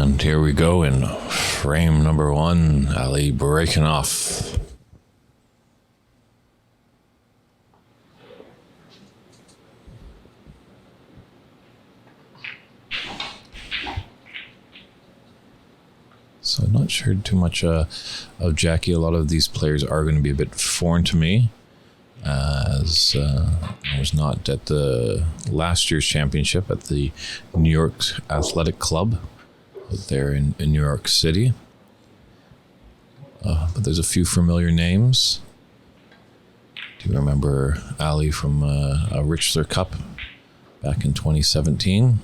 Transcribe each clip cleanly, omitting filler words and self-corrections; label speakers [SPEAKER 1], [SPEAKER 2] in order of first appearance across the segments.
[SPEAKER 1] And here we go in frame number one. Ali breaking off. So I'm not sure too much of Jacky. A lot of these players are going to be a bit foreign to me, as I was not at the last year's championship at the New York Athletic Club out there in New York City. But there's a few familiar names. Do you remember Ali from a Richler Cup back in 2017?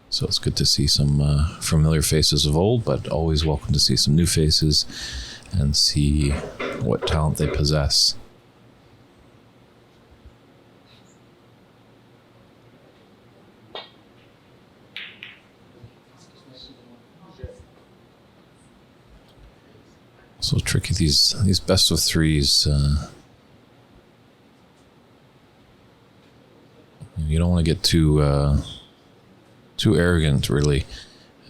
[SPEAKER 1] So it's good to see some familiar faces of old, but always welcome to see some new faces and see what talent they possess. So tricky, these best of threes. You don't want to get too arrogant, really,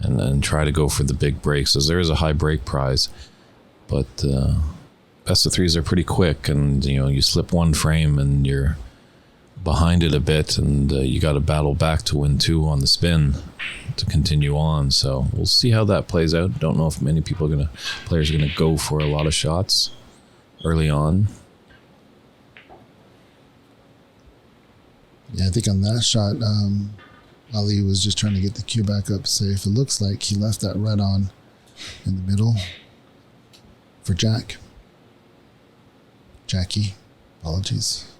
[SPEAKER 1] and then try to go for the big breaks, as there is a high break prize. But best of threes are pretty quick, and you slip one frame and you're behind it a bit, and you got to battle back to win two on the spin to continue on. So we'll see how that plays out. Don't know if many players are gonna go for a lot of shots early on.
[SPEAKER 2] Yeah, I think on that shot, Ali was just trying to get the cue back up safe. It looks like he left that red on in the middle for Jacky. Apologies.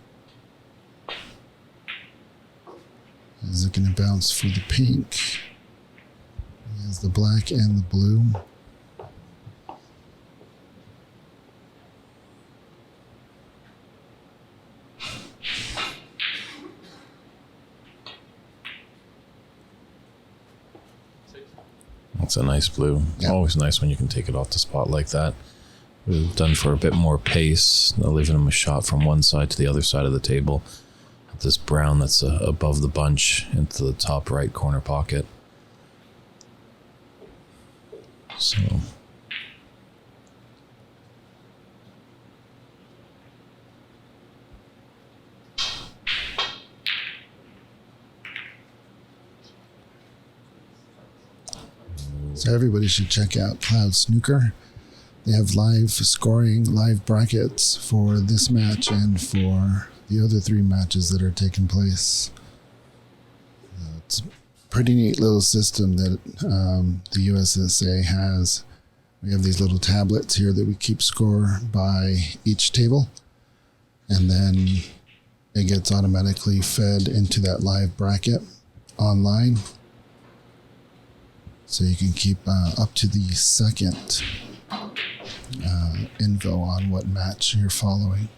[SPEAKER 2] Is it going to bounce for the pink? He has the black and the blue.
[SPEAKER 1] That's a nice blue. Yeah. Always nice when you can take it off the spot like that. We've done for a bit more pace, leaving him a shot from one side to the other side of the table. This brown that's above the bunch into the top right corner pocket. So
[SPEAKER 2] everybody should check out Cloud Snooker. They have live scoring, live brackets for this match and for the other three matches that are taking place. It's a pretty neat little system that the USSA has. We have these little tablets here that we keep score by each table, and then it gets automatically fed into that live bracket online. So you can keep up to the second info on what match you're following.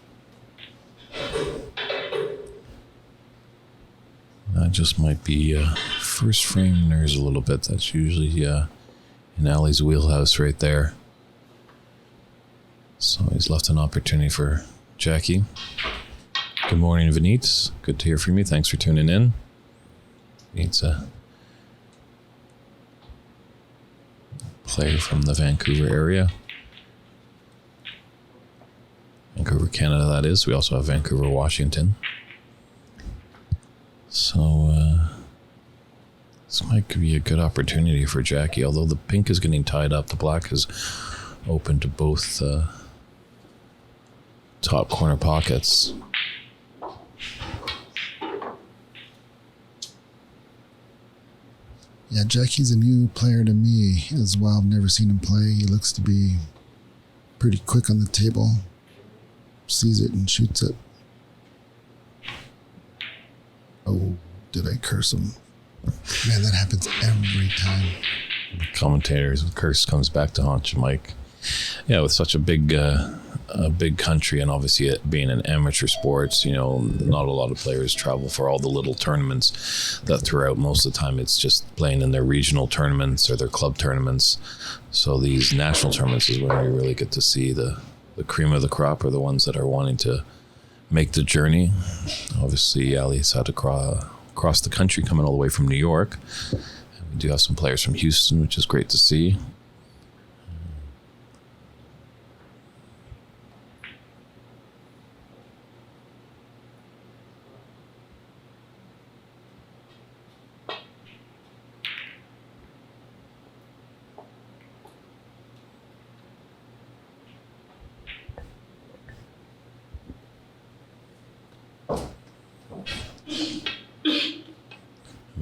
[SPEAKER 1] That just might be first frame nerves a little bit. That's usually in Ali's wheelhouse right there. So he's left an opportunity for Jacky. Good morning, Vineet. Good to hear from you. Thanks for tuning in. It's a player from the Vancouver area. Vancouver, Canada, that is. We also have Vancouver, Washington. So this might be a good opportunity for Jacky. Although the pink is getting tied up, the black is open to both top corner pockets.
[SPEAKER 2] Yeah, Jacky's a new player to me as well. I've never seen him play. He looks to be pretty quick on the table. Sees it and shoots it. Oh, did I curse him? Man, that happens every time.
[SPEAKER 1] Commentators, curse comes back to haunt you, Mike. Yeah, with such a big country, and obviously it being an amateur sports, not a lot of players travel for all the little tournaments that throughout. Most of the time it's just playing in their regional tournaments or their club tournaments. So these national tournaments is where you really get to see the cream of the crop, or the ones that are wanting to make the journey. Obviously, Ali's had to cross the country, coming all the way from New York. We do have some players from Houston, which is great to see.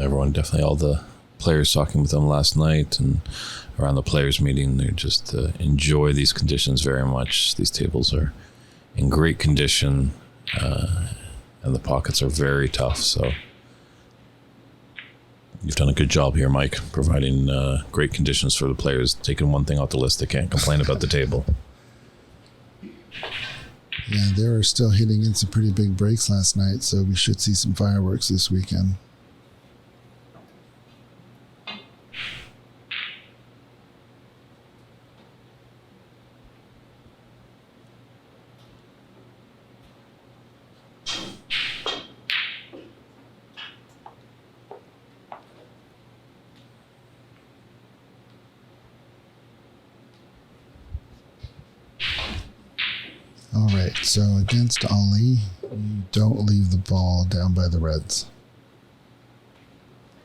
[SPEAKER 1] Everyone, definitely all the players talking with them last night and around the players meeting, they just enjoy these conditions very much. These tables are in great condition, and the pockets are very tough. So you've done a good job here, Mike, providing great conditions for the players. Taking one thing off the list, they can't complain about the table.
[SPEAKER 2] Yeah, they were still hitting in some pretty big breaks last night, so we should see some fireworks this weekend. All right, so against Ali, you don't leave the ball down by the reds,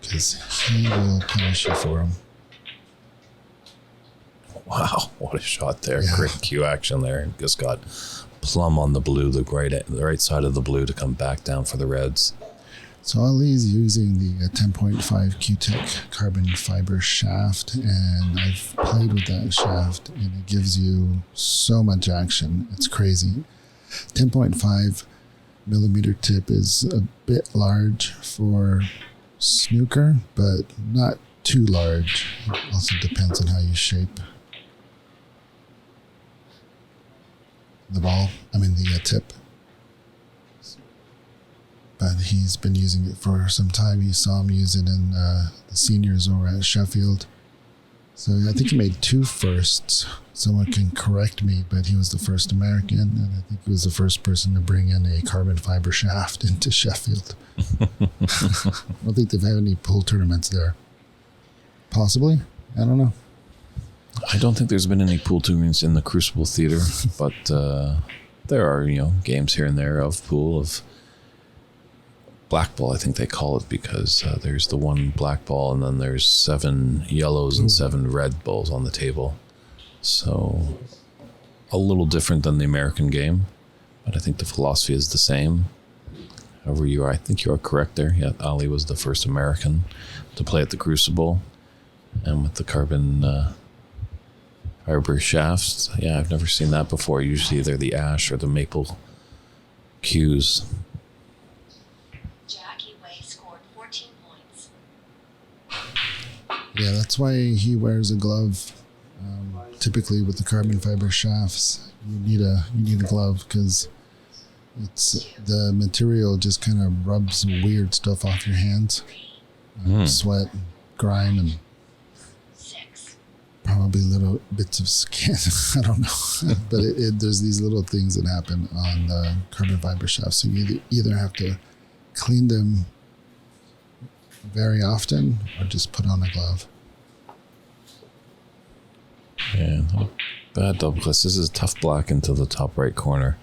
[SPEAKER 2] because he will punish you for him.
[SPEAKER 1] Wow, what a shot there.
[SPEAKER 2] Yeah.
[SPEAKER 1] Great cue action there. Just got plumb on the blue, the right side of the blue to come back down for the reds.
[SPEAKER 2] So Ali's using the 10.5 Q-Tech carbon fiber shaft, and I've played with that shaft, and it gives you so much action. It's crazy. 10.5 millimeter tip is a bit large for snooker, but not too large. It also depends on how you shape the tip. But he's been using it for some time. You saw him use it in the seniors over at Sheffield. So I think he made 2 firsts. Someone can correct me, but he was the first American, and I think he was the first person to bring in a carbon fiber shaft into Sheffield. I don't think they've had any pool tournaments there. Possibly? I don't know.
[SPEAKER 1] I don't think there's been any pool tournaments in the Crucible Theater, but there are, games here and there of pool, of black ball, I think they call it, because there's the one black ball and then there's 7 yellows and 7 red balls on the table. So a little different than the American game, but I think the philosophy is the same. However you are, I think you are correct there. Yeah, Ali was the first American to play at the Crucible, and with the carbon fiber shafts. Yeah, I've never seen that before. Usually they're the ash or the maple cues.
[SPEAKER 3] Jacky Wei scored 14 points.
[SPEAKER 2] Yeah, that's why he wears a glove. Typically with the carbon fiber shafts, you need a glove, because it's the material just kind of rubs weird stuff off your hands, sweat, grime, and
[SPEAKER 3] 6.
[SPEAKER 2] probably little bits of skin. I don't know, but there's these little things that happen on the carbon fiber shafts. So you either have to clean them very often or just put on a glove.
[SPEAKER 1] Yeah, not a bad double clutch. This is a tough black into the top right corner.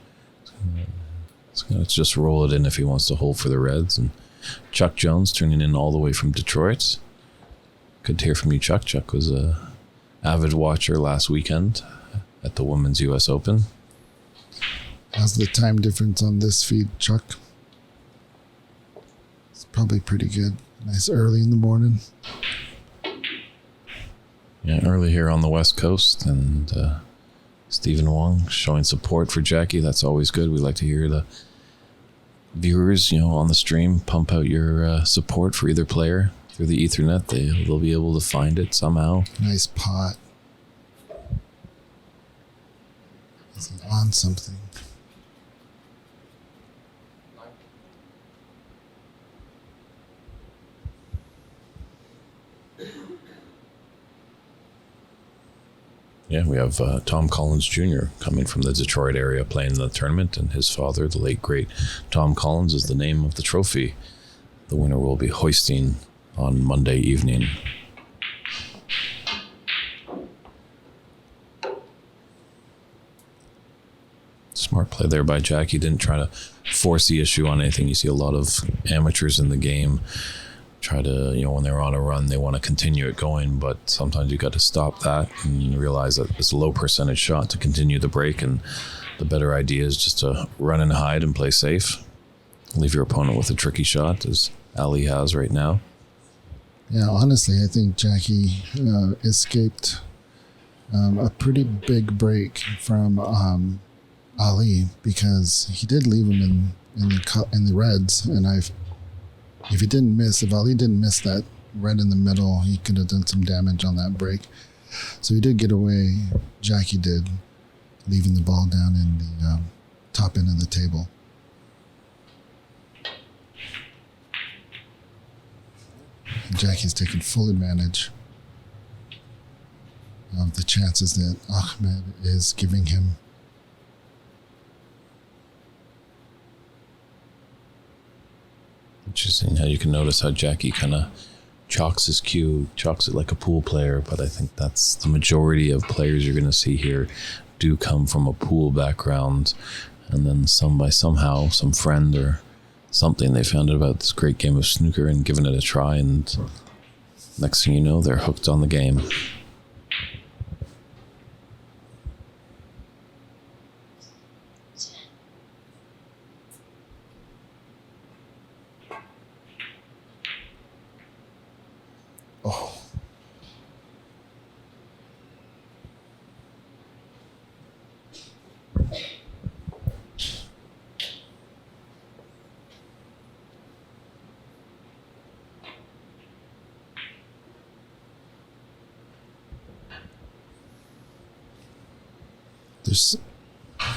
[SPEAKER 1] Let's just roll it in if he wants to hold for the reds. And Chuck Jones turning in all the way from Detroit. Good to hear from you, Chuck. Chuck was a avid watcher last weekend at the Women's U.S. Open.
[SPEAKER 2] How's the time difference on this feed, Chuck? It's probably pretty good. Nice early in the morning.
[SPEAKER 1] Yeah, early here on the West Coast, and Stephen Wong showing support for Jacky. That's always good. We like to hear the viewers, on the stream pump out your support for either player through the Ethernet. They'll be able to find it somehow.
[SPEAKER 2] Nice pot. Is it on something?
[SPEAKER 1] Yeah, we have Tom Collins Jr. coming from the Detroit area playing in the tournament, and his father, the late, great Tom Collins, is the name of the trophy the winner will be hoisting on Monday evening. Smart play there by Jacky. Didn't try to force the issue on anything. You see a lot of amateurs in the game try to, when they're on a run, they want to continue it going, but sometimes you got to stop that and realize that it's a low percentage shot to continue the break, and the better idea is just to run and hide and play safe. Leave your opponent with a tricky shot, as Ali has right now.
[SPEAKER 2] Yeah, honestly, I think Jacky escaped a pretty big break from Ali, because he did leave him in the reds, and if Ali didn't miss that red in the middle, he could have done some damage on that break. So he did get away. Jacky did, leaving the ball down in the top end of the table. And Jacky's taking full advantage of the chances that Ahmed is giving him.
[SPEAKER 1] Interesting how you can notice how Jacky kind of chalks his cue, chalks it like a pool player, but I think that's the majority of players you're going to see here do come from a pool background, and then somehow some friend or something, they found out about this great game of snooker and given it a try, and next thing you know, they're hooked on the game.
[SPEAKER 2] Oh.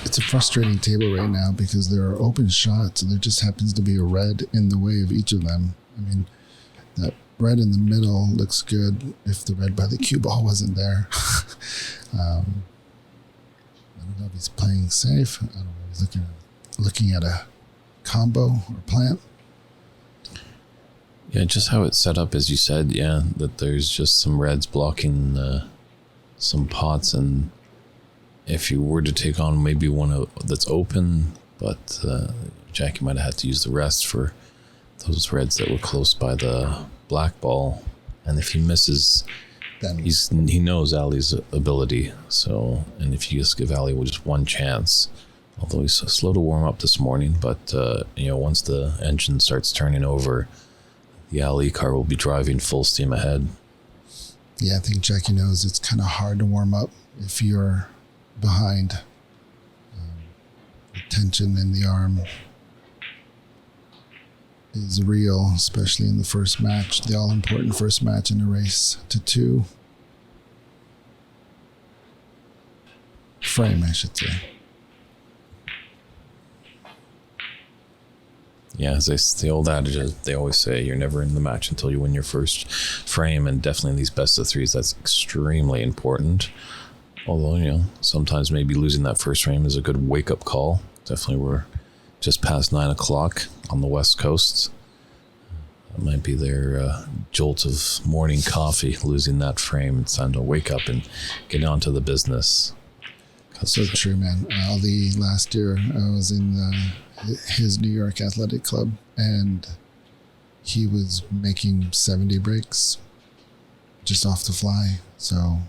[SPEAKER 2] It's a frustrating table right now because there are open shots and there just happens to be a red in the way of each of them. I mean, that red in the middle looks good if the red by the cue ball wasn't there. I don't know if he's playing safe. I don't know if he's looking at a combo or plant.
[SPEAKER 1] Yeah, just how it's set up, as you said, that there's just some reds blocking some pots, and if you were to take on maybe one that's open, but Jacky might have had to use the rest for those reds that were close by the black ball, and if he misses, then he knows Ali's ability. So, and if you just give Ali just one chance, although he's slow to warm up this morning, but once the engine starts turning over, the Ali car will be driving full steam ahead.
[SPEAKER 2] Yeah, I think Jacky knows it's kind of hard to warm up if you're behind. The tension in the arm is real, especially in the first match, the all-important first match in a race to 2. Frame, I should say.
[SPEAKER 1] Yeah, as the old adage, they always say, you're never in the match until you win your first frame, and definitely in these best of threes, that's extremely important. Although, sometimes maybe losing that first frame is a good wake-up call. Definitely we're just past 9 o'clock on the West Coast. It might be their jolt of morning coffee, losing that frame. It's time to wake up and get on to the business.
[SPEAKER 2] So true, man. Ali, last year, I was in his New York Athletic Club, and he was making 70 breaks just off the fly. So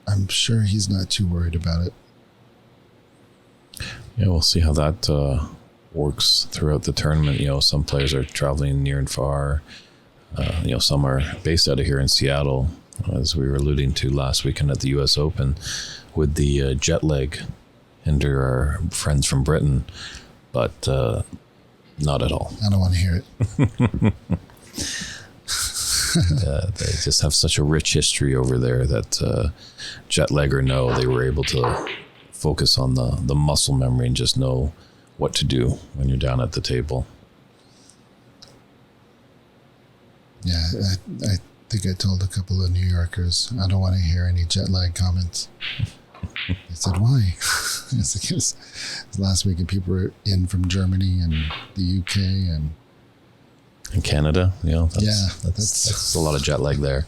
[SPEAKER 2] I'm sure he's not too worried about it.
[SPEAKER 1] Yeah, we'll see how that works throughout the tournament. Some players are traveling near and far. Some are based out of here in Seattle, as we were alluding to last weekend at the U.S. Open, with the jet lag hinder our friends from Britain, but not at all.
[SPEAKER 2] I don't want to hear it.
[SPEAKER 1] They just have such a rich history over there that jet lag or no, they were able to focus on the muscle memory and just know what to do when you're down at the table.
[SPEAKER 2] Yeah, I think I told a couple of New Yorkers, I don't want to hear any jet lag comments. They said, why? It's because last week people were in from Germany and the UK and
[SPEAKER 1] Canada.
[SPEAKER 2] That's
[SPEAKER 1] that's a lot of jet lag there.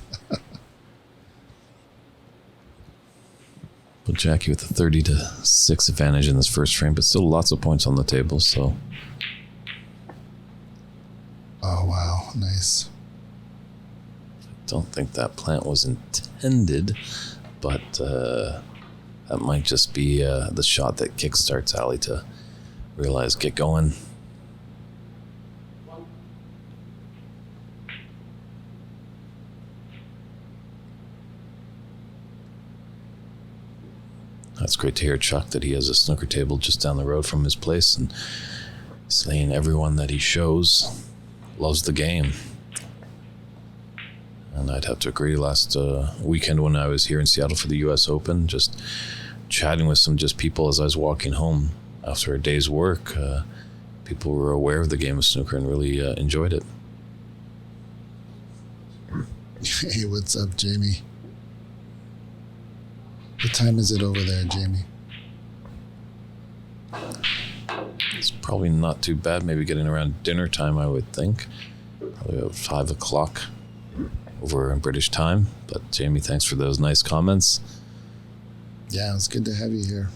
[SPEAKER 1] Well, Jacky with a 30-6 advantage in this first frame, but still lots of points on the table, so.
[SPEAKER 2] Oh, wow. Nice.
[SPEAKER 1] Don't think that plant was intended, but that might just be the shot that kickstarts Ali to realize, get going. That's great to hear, Chuck, that he has a snooker table just down the road from his place and saying everyone that he shows loves the game. And I'd have to agree. Last weekend when I was here in Seattle for the U.S. Open, just chatting with some just people as I was walking home after a day's work, people were aware of the game of snooker and really enjoyed it.
[SPEAKER 2] Hey, what's up, Jamie? What time is it over there, Jamie?
[SPEAKER 1] It's probably not too bad. Maybe getting around dinner time, I would think. Probably about 5 o'clock over in British time. But Jamie, thanks for those nice comments.
[SPEAKER 2] Yeah, it's good to have you here.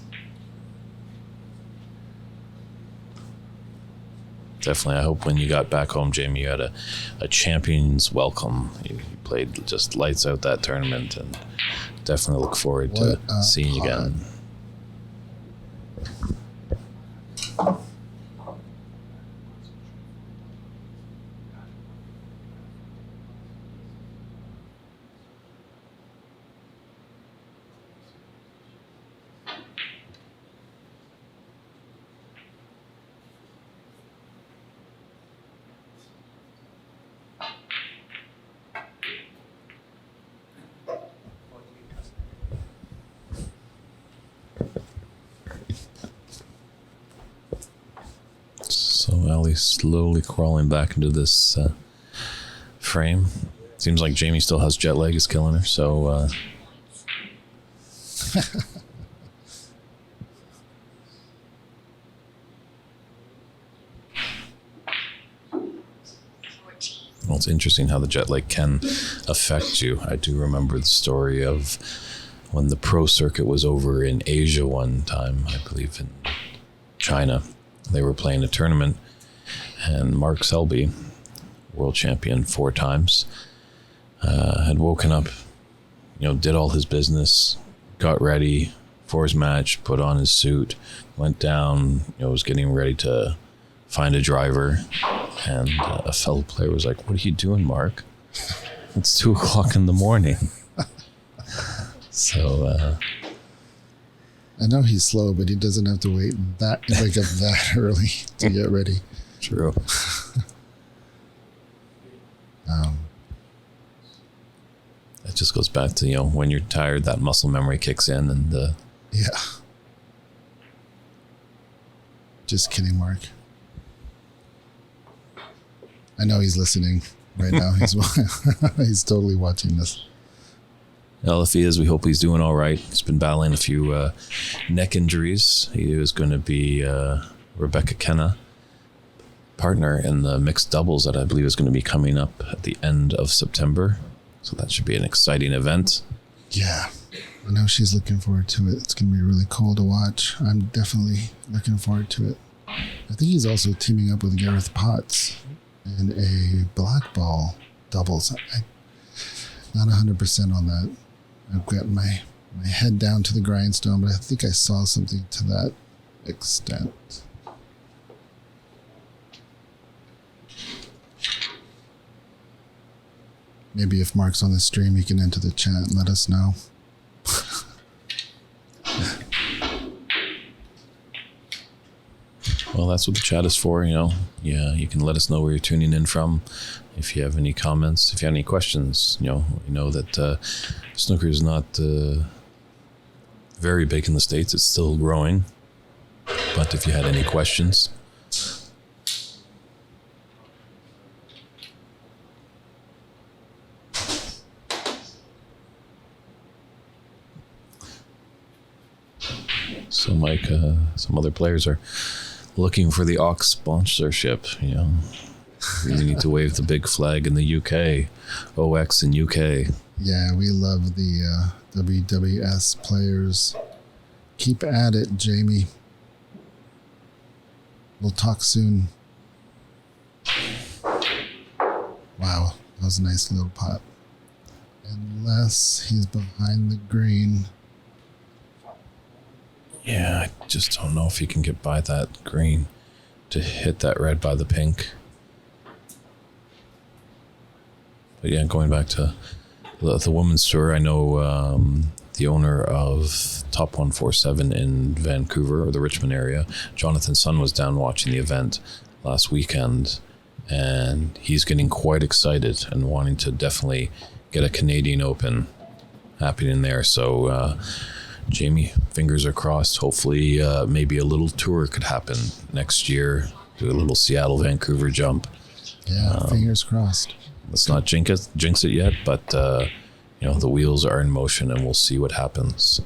[SPEAKER 1] Definitely. I hope when you got back home, Jamie, you had a champion's welcome. You played just lights out that tournament, and definitely look forward to seeing you again. So Ali's slowly crawling back into this frame. Seems like Jamie still has jet lag, is killing her. So
[SPEAKER 3] 14.
[SPEAKER 1] well, it's interesting how the jet lag can affect you. I do remember the story of when the pro circuit was over in Asia one time, I believe in China. They were playing a tournament, and Mark Selby, world champion 4 times, had woken up, did all his business, got ready for his match, put on his suit, went down, was getting ready to find a driver, and a fellow player was like, "What are you doing, Mark? It's 2 o'clock in the morning." So
[SPEAKER 2] I know he's slow, but he doesn't have to wake up that early to get ready.
[SPEAKER 1] true. It just goes back to, when you're tired, that muscle memory kicks in, and
[SPEAKER 2] Yeah. Just kidding, Mark. I know he's listening right now. He's totally watching this.
[SPEAKER 1] well, if he is, we hope he's doing all right. He's been battling a few neck injuries. He is going to be Rebecca Kenna partner in the mixed doubles that I believe is going to be coming up at the end of September. So that should be an exciting event.
[SPEAKER 2] Yeah. I know she's looking forward to it. It's going to be really cool to watch. I'm definitely looking forward to it. I think he's also teaming up with Gareth Potts in a black ball doubles. I'm not 100% on that. I've got my head down to the grindstone, but I think I saw something to that extent. Maybe if Mark's on the stream, he can enter the chat and let us know.
[SPEAKER 1] Well, that's what the chat is for, Yeah, you can let us know where you're tuning in from. If you have any comments, if you have any questions, we know that snooker is not very big in the States. It's still growing. But if you had any questions, so Mike, some other players are looking for the Ox sponsorship, Really need to wave the big flag in the UK, OX in UK.
[SPEAKER 2] Yeah, we love the WWS players. Keep at it, Jamie. We'll talk soon. Wow, that was a nice little putt. Unless he's behind the green.
[SPEAKER 1] Yeah, I just don't know if he can get by that green to hit that red by the pink. But yeah, going back to the women's tour, I know the owner of Top 147 in Vancouver, or the Richmond area, Jonathan's son, was down watching the event last weekend, and he's getting quite excited and wanting to definitely get a Canadian Open happening there. So Jamie, fingers are crossed. Hopefully maybe a little tour could happen next year. Do a little Seattle Vancouver jump.
[SPEAKER 2] Yeah, fingers crossed.
[SPEAKER 1] Let's not jinx it yet, but the wheels are in motion, and we'll see what happens.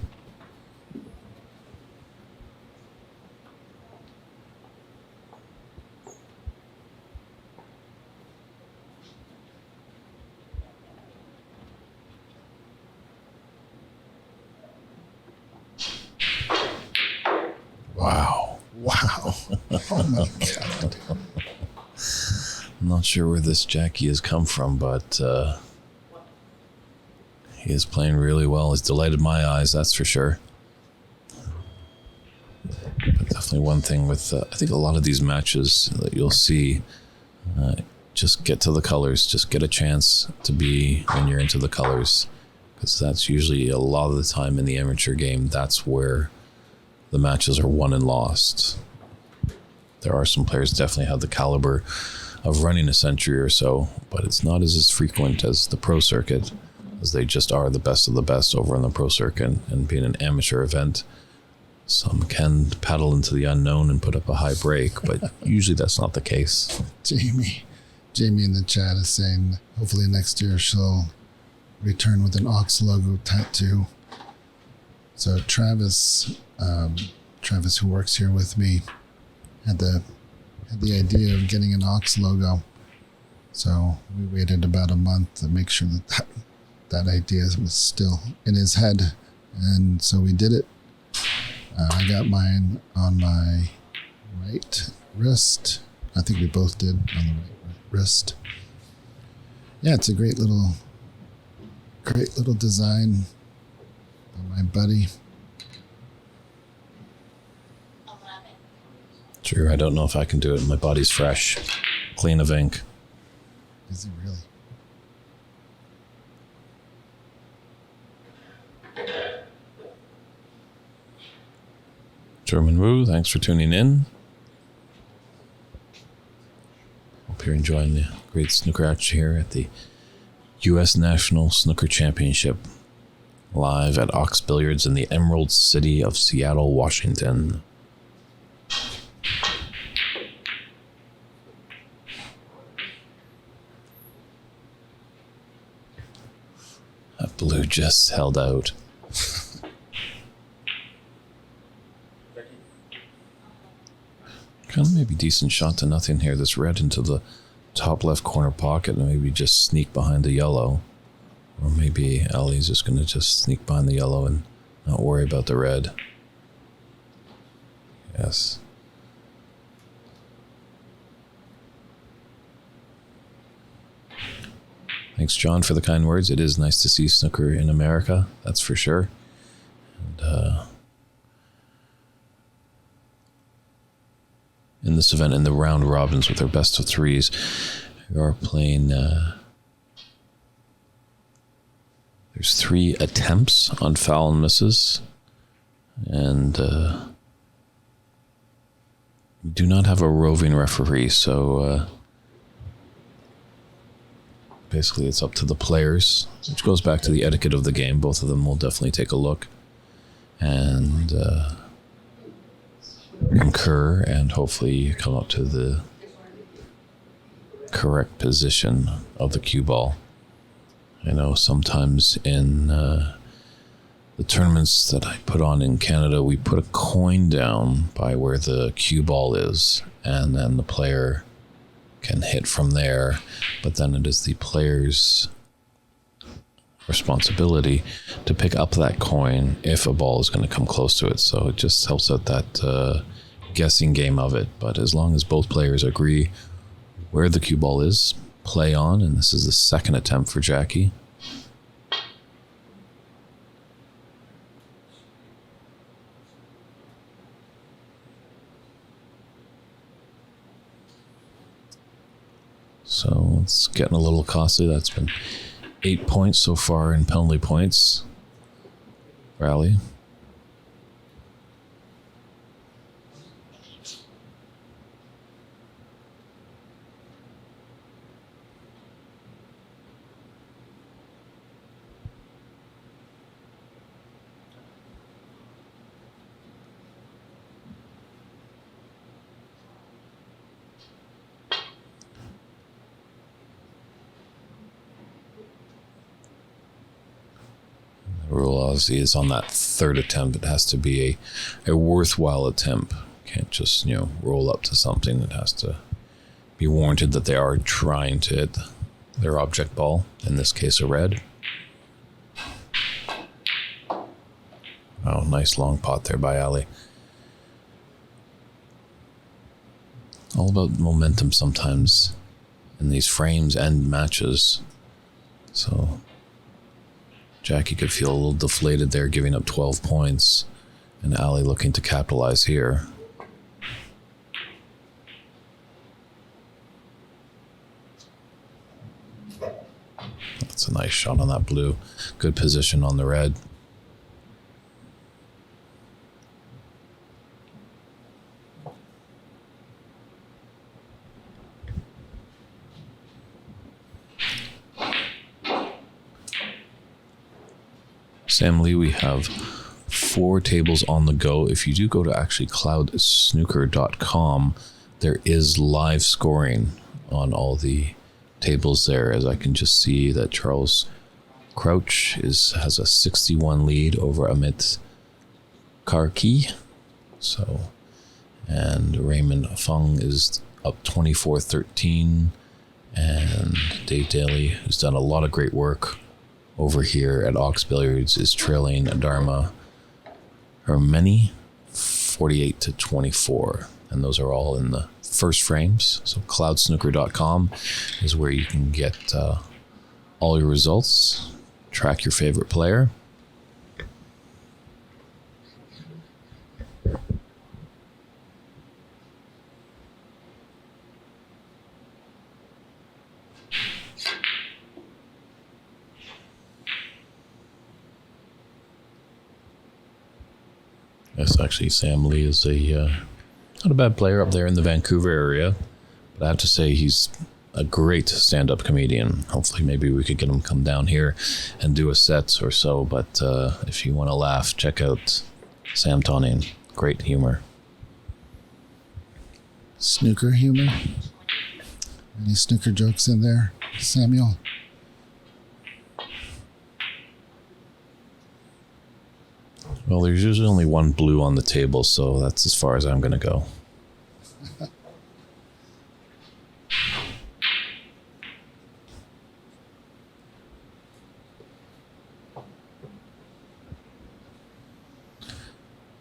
[SPEAKER 1] Wow.
[SPEAKER 2] Oh my God.
[SPEAKER 1] I'm not sure where this Jacky has come from, but he is playing really well. He's delighted my eyes, that's for sure. But definitely one thing with, I think a lot of these matches that you'll see, just get to the colors. Just get a chance to be when you're into the colors. Because that's usually a lot of the time in the amateur game, that's where the matches are won and lost. There are some players definitely have the caliber of running a century or so, but it's not as frequent as the pro circuit, as they just are the best of the best over on the pro circuit. And being an amateur event, some can paddle into the unknown and put up a high break, but usually that's not the case.
[SPEAKER 2] Jamie in the chat is saying hopefully next year she'll return with an Ox logo tattoo. So Travis, who works here with me, had the idea of getting an Ox logo. So we waited about a month to make sure that idea was still in his head. And so we did it. I got mine on my right wrist. I think we both did on the right wrist. Yeah, it's a great little design by my buddy.
[SPEAKER 3] 11.
[SPEAKER 1] Sure, I don't know if I can do it. My body's fresh, clean of ink.
[SPEAKER 2] Is he really?
[SPEAKER 1] German Woo, thanks for tuning in. Hope you're enjoying the great snooker action here at the U.S. National Snooker Championship, live at Ox Billiards in the Emerald City of Seattle, Washington. That blue just held out. Kind of maybe decent shot to nothing here. This red into the top left corner pocket and maybe just sneak behind the yellow. Or maybe Ellie's just going to just sneak behind the yellow and not worry about the red. Yes. Thanks, John, for the kind words. It is nice to see snooker in America, that's for sure. And in this event, in the round robins with their best of threes, we are playing. There's 3 attempts on foul and misses, and we do not have a roving referee, so basically it's up to the players, which goes back to the etiquette of the game. Both of them will definitely take a look and concur, and hopefully come up to the correct position of the cue ball. I know sometimes in the tournaments that I put on in Canada, we put a coin down by where the cue ball is, and then the player can hit from there. But then it is the player's responsibility to pick up that coin if a ball is going to come close to it. So it just helps out that guessing game of it. But as long as both players agree where the cue ball is, play on. And this is the second attempt for Jacky. So it's getting a little costly. That's been 8 points so far in penalty points. Rally. Rule obviously is on that third attempt. It has to be a worthwhile attempt. Can't just, roll up to something. It has to be warranted that they are trying to hit their object ball, in this case a red. Oh, nice long pot there by Ali. All about momentum sometimes in these frames and matches. So Jacky could feel a little deflated there, giving up 12 points, and Ali looking to capitalize here. That's a nice shot on that blue. Good position on the red. Sam Lee, we have 4 tables on the go. If you do go to actually cloudsnooker.com, there is live scoring on all the tables there, as I can just see that Charles Crouch has a 61 lead over Ahmed Karki. So, and Raymond Fung is up 24-13, and Dave Daly, who's done a lot of great work over here at Ox Billiards, is trailing Dharma Hermeni 48-24. And those are all in the first frames. So cloudsnooker.com is where you can get all your results, track your favorite player. Yes, actually, Sam Lee is not a bad player up there in the Vancouver area, but I have to say he's a great stand-up comedian. Hopefully, maybe we could get him come down here and do a set or so. But if you want to laugh, check out Sam Tonian. Great humor.
[SPEAKER 2] Snooker humor? Any snooker jokes in there, Samuel?
[SPEAKER 1] Well, there's usually only one blue on the table, so that's as far as I'm going to go.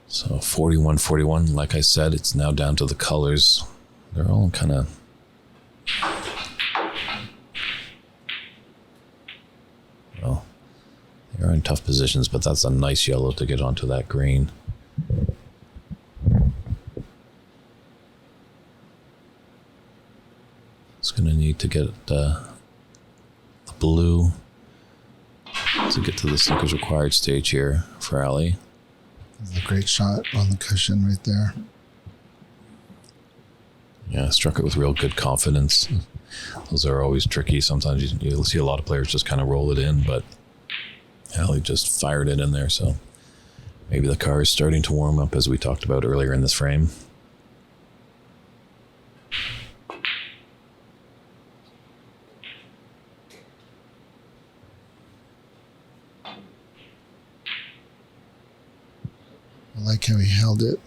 [SPEAKER 1] So 41-41, like I said, it's now down to the colors. They're all kind of... Well, they're in tough positions, but that's a nice yellow to get onto that green. It's going to need to get the blue to get to the Snooker's required stage here for Ali.
[SPEAKER 2] That's a great shot on the cushion right there.
[SPEAKER 1] Yeah, struck it with real good confidence. Those are always tricky. Sometimes you'll see a lot of players just kind of roll it in, but Ali just fired it in there. So maybe the car is starting to warm up, as we talked about earlier in this frame.
[SPEAKER 2] I like how he held it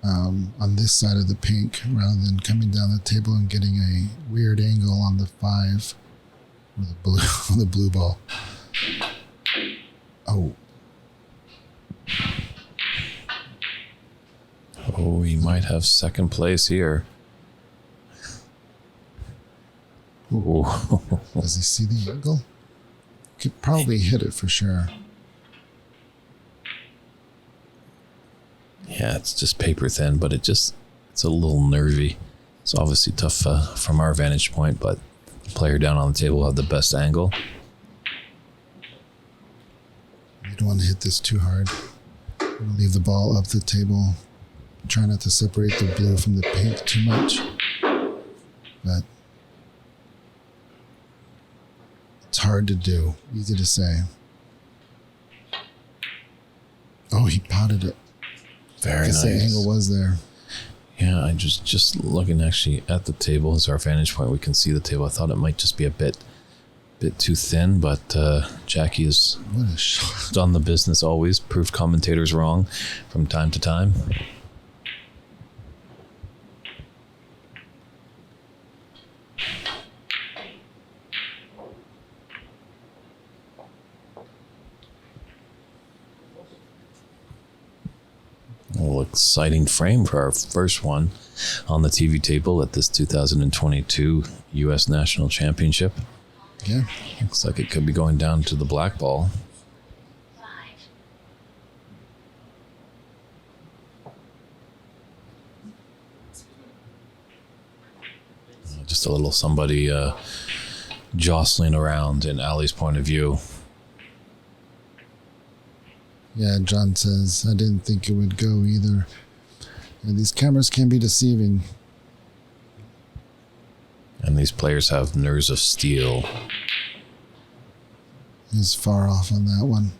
[SPEAKER 2] on this side of the pink rather than coming down the table and getting a weird angle on the 5 or the blue, the blue ball. Oh,
[SPEAKER 1] Oh, he might have second place here. Ooh.
[SPEAKER 2] does he see the angle? Could probably hit it for sure.
[SPEAKER 1] Yeah, it's just paper thin, but it's a little nervy. It's obviously tough from our vantage point, but the player down on the table will have the best angle.
[SPEAKER 2] You don't want to hit this too hard. Leave the ball up the table. Try not to separate the blue from the pink too much. But it's hard to do. Easy to say. Oh, he potted it.
[SPEAKER 1] Very
[SPEAKER 2] I guess
[SPEAKER 1] nice.
[SPEAKER 2] the angle was there.
[SPEAKER 1] Yeah, I just looking actually at the table as our vantage point, we can see the table. I thought it might just be a bit too thin, but Jacky has
[SPEAKER 2] What a shot.
[SPEAKER 1] done the business always, proved commentators wrong from time to time. Well, exciting frame for our first one on the TV table at this 2022 U.S. National Championship.
[SPEAKER 2] Yeah.
[SPEAKER 1] Looks like it could be going down to the black ball.
[SPEAKER 3] 5.
[SPEAKER 1] Just a little somebody jostling around in Ali's point of view.
[SPEAKER 2] Yeah, John says, I didn't think it would go either. And these cameras can be deceiving.
[SPEAKER 1] And these players have nerves of steel.
[SPEAKER 2] He's far off on that one.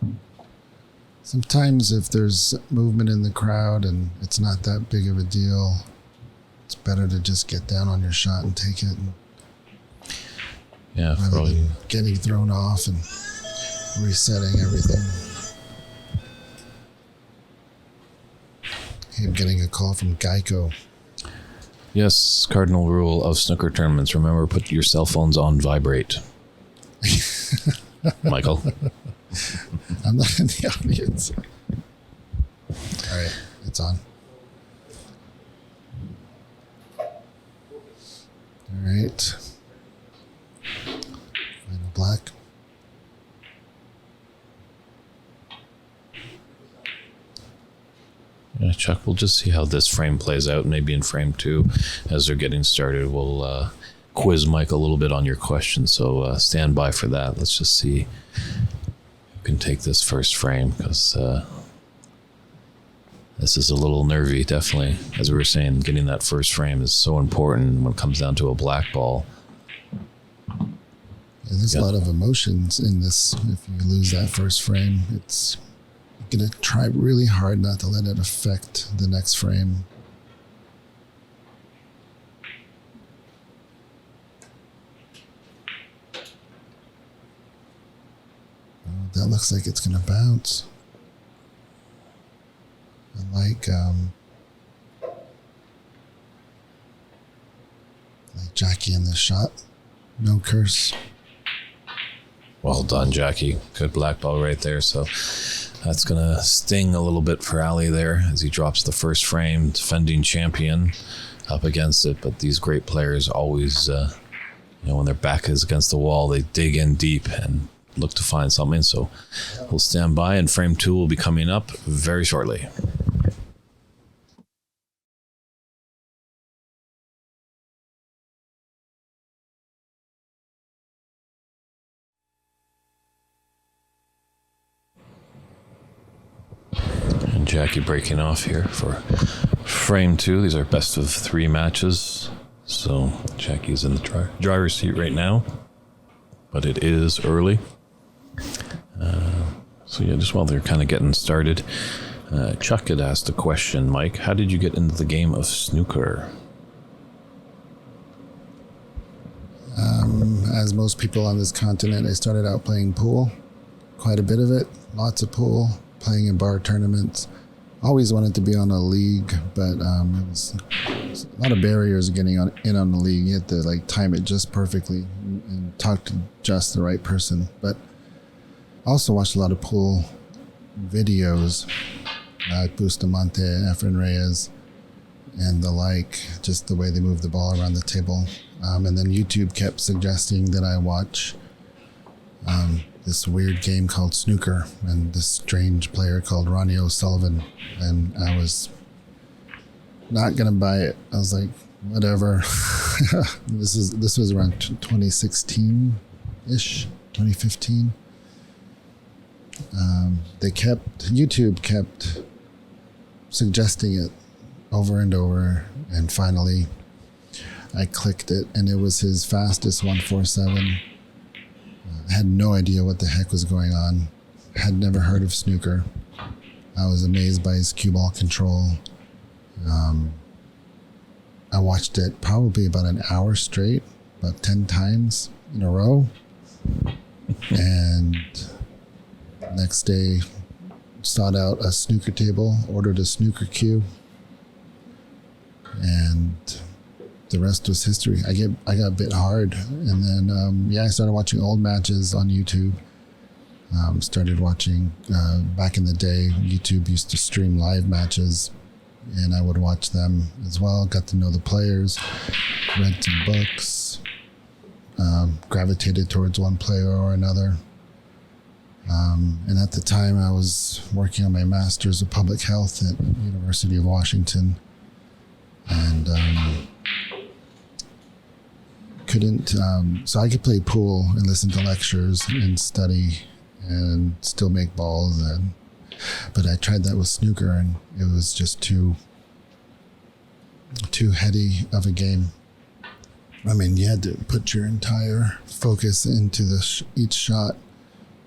[SPEAKER 2] Sometimes if there's movement in the crowd and it's not that big of a deal, it's better to just get down on your shot and take it,
[SPEAKER 1] Yeah,
[SPEAKER 2] rather
[SPEAKER 1] probably.
[SPEAKER 2] than getting thrown off and resetting everything. I'm getting a call from Geico.
[SPEAKER 1] Yes, cardinal rule of snooker tournaments. Remember, put your cell phones on vibrate. Michael.
[SPEAKER 2] I'm not in the audience. All right, it's on. All right. Final black.
[SPEAKER 1] Yeah, Chuck, we'll just see how this frame plays out. Maybe in frame 2, as they're getting started, we'll quiz Mike a little bit on your question. So stand by for that. Let's just see who can take this first frame, because this is a little nervy, definitely. As we were saying, getting that first frame is so important when it comes down to a black ball.
[SPEAKER 2] Yeah, there's a lot of emotions in this. If you lose that first frame, it's going to try really hard not to let it affect the next frame. Oh, that looks like it's going to bounce. I like Jacky in the shot. No curse.
[SPEAKER 1] Well done, Jacky. Good black ball right there. So that's going to sting a little bit for Ali there as he drops the first frame, defending champion up against it. But these great players always, when their back is against the wall, they dig in deep and look to find something. So we'll stand by, and frame 2 will be coming up very shortly. And Jacky breaking off here for frame 2. These are best of 3 matches. So Jacky's in the driver's seat right now, but it is early. So yeah, just while they're kind of getting started, Chuck had asked a question, Mike. How did you get into the game of snooker?
[SPEAKER 2] As most people on this continent, I started out playing pool. Quite a bit of it. Lots of pool. Playing in bar tournaments. Always wanted to be on a league, but it was a lot of barriers getting in on the league. You had to time it just perfectly and talk to just the right person. But I also watched a lot of pool videos, Bustamante, Efren Reyes, and the like, just the way they move the ball around the table. And then YouTube kept suggesting that I watch this weird game called Snooker and this strange player called Ronnie O'Sullivan. And I was not going to buy it. I was like, whatever. This was around 2016-ish, 2015. YouTube kept suggesting it over and over, and finally I clicked it, and it was his fastest 147. I had no idea what the heck was going on. Had never heard of snooker. I was amazed by his cue ball control. I watched it probably about an hour straight, about 10 times in a row. And next day, sought out a snooker table, ordered a snooker cue, and the rest was history. I got bit hard, and then I started watching old matches on YouTube. Started watching back in the day. YouTube used to stream live matches, and I would watch them as well. Got to know the players, read some books, gravitated towards one player or another. And at the time, I was working on my master's of public health at University of Washington, and so I could play pool and listen to lectures and study and still make balls. But I tried that with snooker, and it was just too heady of a game. I mean, you had to put your entire focus into each shot,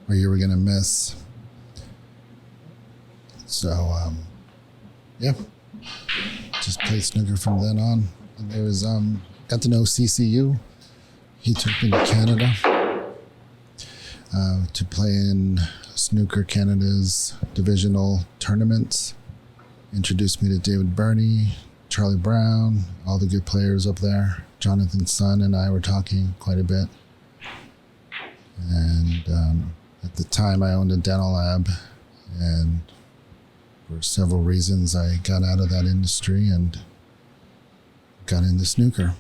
[SPEAKER 2] or you were going to miss. So, just played snooker from then on. And there was, got to know CCU. He took me to Canada to play in Snooker Canada's divisional tournaments. Introduced me to David Burney, Charlie Brown, all the good players up there. Jonathan Sun and I were talking quite a bit. And at the time, I owned a dental lab, and for several reasons, I got out of that industry and got into snooker.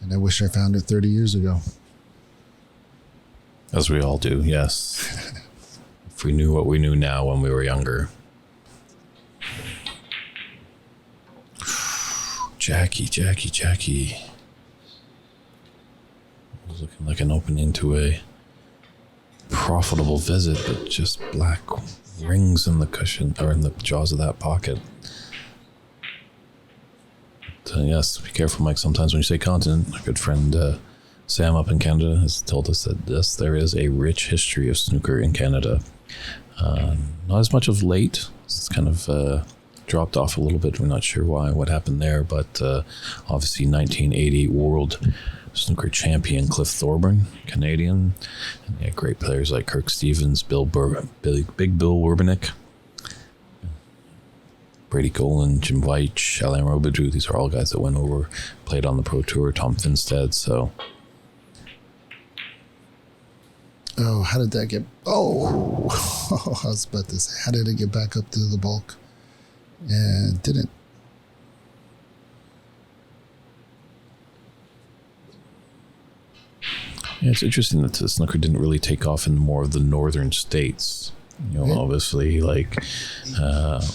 [SPEAKER 2] And I wish I found it 30 years ago.
[SPEAKER 1] As we all do, yes. If we knew what we knew now when we were younger. Jacky. It was looking like an opening to a profitable visit, but just black rings in the cushion, or in the jaws of that pocket. Yes, be careful, Mike. Sometimes when you say continent, our good friend Sam up in Canada has told us that yes, there is a rich history of snooker in Canada. Not as much of late. It's kind of dropped off a little bit. We're not sure why, what happened there, but obviously 1988 world snooker champion Cliff Thorburn, Canadian, and they had great players like Kirk Stevens, Big Bill Werbenick, Brady Golan, Jim Weich, Alain Robidoux. These are all guys that went over, played on the Pro Tour, Tom Finstead. So,
[SPEAKER 2] how did that get? I was about to say, how did it get back up to the bulk? And it didn't.
[SPEAKER 1] Yeah, it's interesting that the snooker didn't really take off in more of the northern states. Obviously, like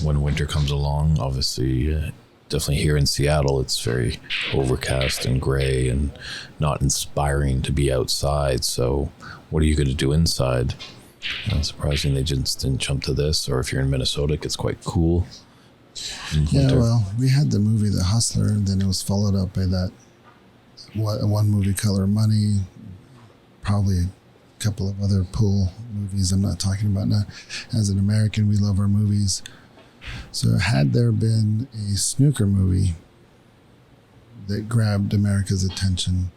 [SPEAKER 1] when winter comes along, obviously, definitely here in Seattle, it's very overcast and gray and not inspiring to be outside. So what are you going to do inside? Surprising they just didn't jump to this. Or if you're in Minnesota, it gets quite cool.
[SPEAKER 2] Yeah, well, we had the movie The Hustler, and then it was followed up by that one movie, Color Money, probably a couple of other pool movies I'm not talking about now. As an American, we love our movies. So had there been a snooker movie that grabbed America's attention,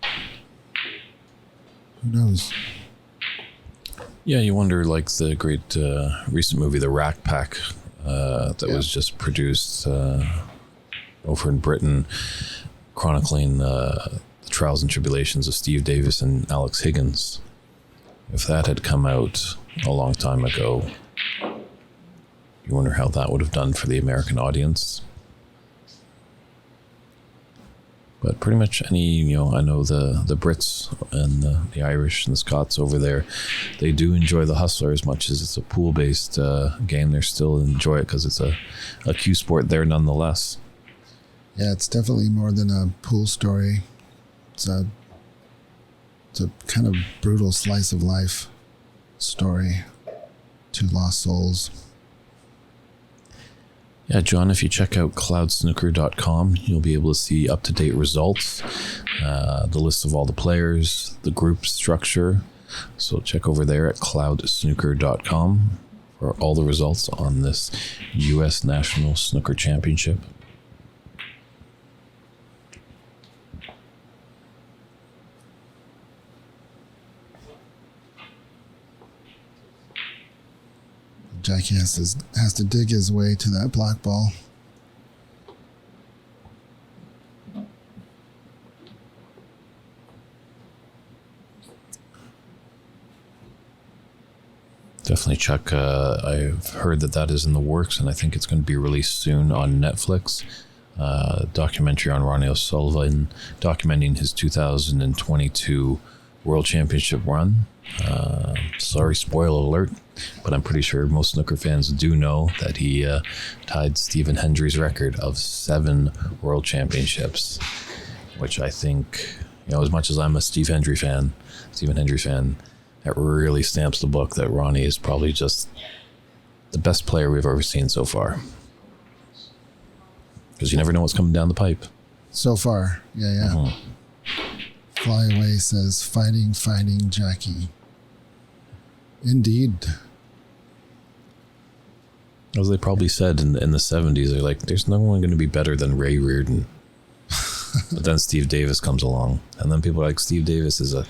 [SPEAKER 2] who knows?
[SPEAKER 1] Yeah, you wonder, like the great recent movie, The Rack Pack, that was just produced over in Britain, chronicling the trials and tribulations of Steve Davis and Alex Higgins. If that had come out a long time ago, you wonder how that would have done for the American audience. But pretty much any, I know the Brits and the Irish and the Scots over there, they do enjoy the Hustler as much as it's a pool-based game. They still enjoy it because it's a cue sport there nonetheless.
[SPEAKER 2] Yeah, it's definitely more than a pool story. It's a kind of brutal slice of life story. Two lost souls.
[SPEAKER 1] Yeah, John, if you check out cloudsnooker.com, you'll be able to see up-to-date results, the list of all the players, the group structure. So check over there at cloudsnooker.com for all the results on this U.S. National Snooker Championship.
[SPEAKER 2] Jacky has to dig his way to that black ball.
[SPEAKER 1] Definitely check. I've heard that is in the works, and I think it's going to be released soon on Netflix. Documentary on Ronnie O'Sullivan documenting his 2022 World Championship run. Sorry, spoiler alert, but I'm pretty sure most snooker fans do know that he tied Stephen Hendry's record of 7 World Championships, which I think, as much as I'm a Stephen Hendry fan, that really stamps the book that Ronnie is probably just the best player we've ever seen so far. Because you never know what's coming down the pipe.
[SPEAKER 2] So far, yeah.
[SPEAKER 1] Mm-hmm.
[SPEAKER 2] Flyaway says, fighting Jacky. Indeed.
[SPEAKER 1] As they probably said in the 70s, they're like, there's no one going to be better than Ray Reardon. But then Steve Davis comes along. And then people are like, Steve Davis is a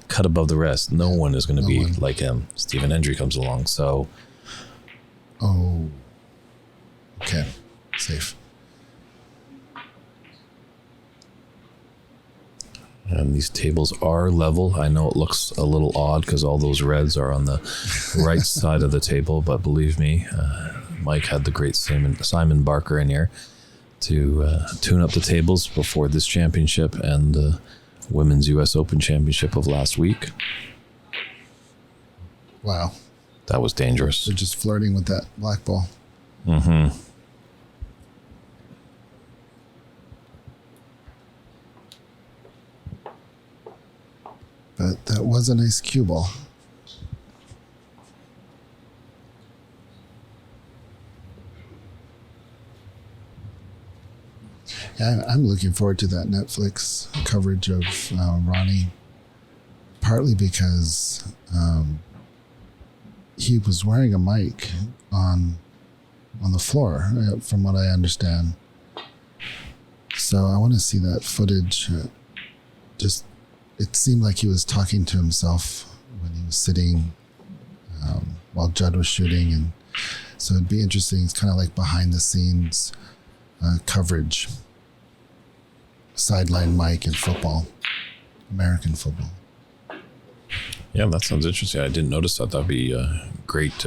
[SPEAKER 1] cut above the rest. No one is going to be like him. Stephen Hendry comes along, so...
[SPEAKER 2] Oh. Okay. Safe.
[SPEAKER 1] And these tables are level. I know it looks a little odd because all those reds are on the right side of the table, but believe me, Mike had the great Simon Barker in here to tune up the tables before this championship and the Women's U.S. Open Championship of last week.
[SPEAKER 2] Wow.
[SPEAKER 1] That was dangerous.
[SPEAKER 2] They're just flirting with that black ball.
[SPEAKER 1] Mm-hmm.
[SPEAKER 2] But that was a nice cue ball. Yeah, I'm looking forward to that Netflix coverage of Ronnie, partly because he was wearing a mic on the floor, from what I understand. So I want to see that footage. It seemed like he was talking to himself when he was sitting while Judd was shooting, and so it'd be interesting. It's kind of like behind the scenes coverage, sideline mic in football, American football.
[SPEAKER 1] Yeah, that sounds interesting. I didn't notice that. That'd be great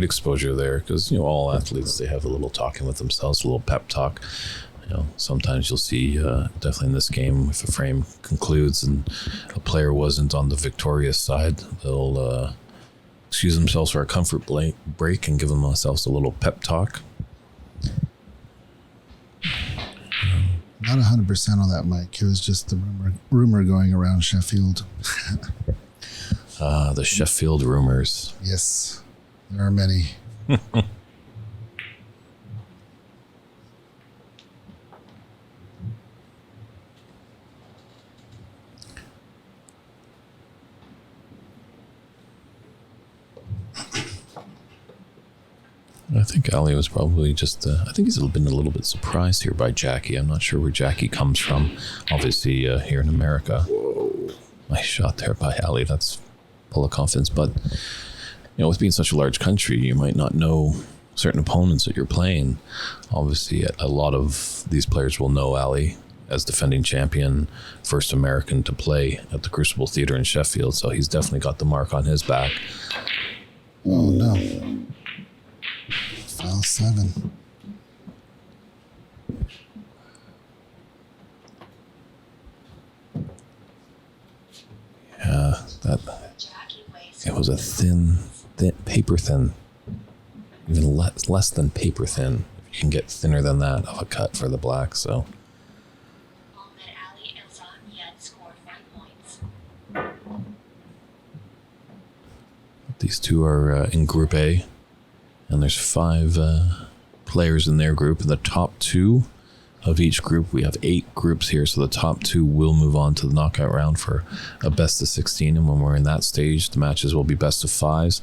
[SPEAKER 1] exposure there, because all athletes, they have a little talking with themselves, a little pep talk. Sometimes you'll see, definitely in this game, if a frame concludes and a player wasn't on the victorious side, they'll excuse themselves for a comfort break and give themselves a little pep talk.
[SPEAKER 2] Not 100% on that mic. It was just the rumor going around Sheffield.
[SPEAKER 1] The Sheffield rumors.
[SPEAKER 2] Yes, there are many.
[SPEAKER 1] I think Ali was probably just, I think he's been a little bit surprised here by Jacky. I'm not sure where Jacky comes from. Obviously, here in America. Whoa. Nice shot there by Ali. That's full of confidence. But, with being such a large country, you might not know certain opponents that you're playing. Obviously, a lot of these players will know Ali. as defending champion, first American to play at the Crucible Theatre in Sheffield. So he's definitely got the mark on his back.
[SPEAKER 2] Oh, no. File 7.
[SPEAKER 1] Yeah,
[SPEAKER 3] Jacky Wei
[SPEAKER 1] it was a thin, paper thin, even less than paper thin. If you can get thinner than that of a cut for the black. So
[SPEAKER 3] Ahmed Elsayed scored 5 points.
[SPEAKER 1] these two are in Group A, and there's 5 players in their group. And the top 2 of each group, we have 8 groups here, so the top 2 will move on to the knockout round for a best of 16. And when we're in that stage, the matches will be best of 5s,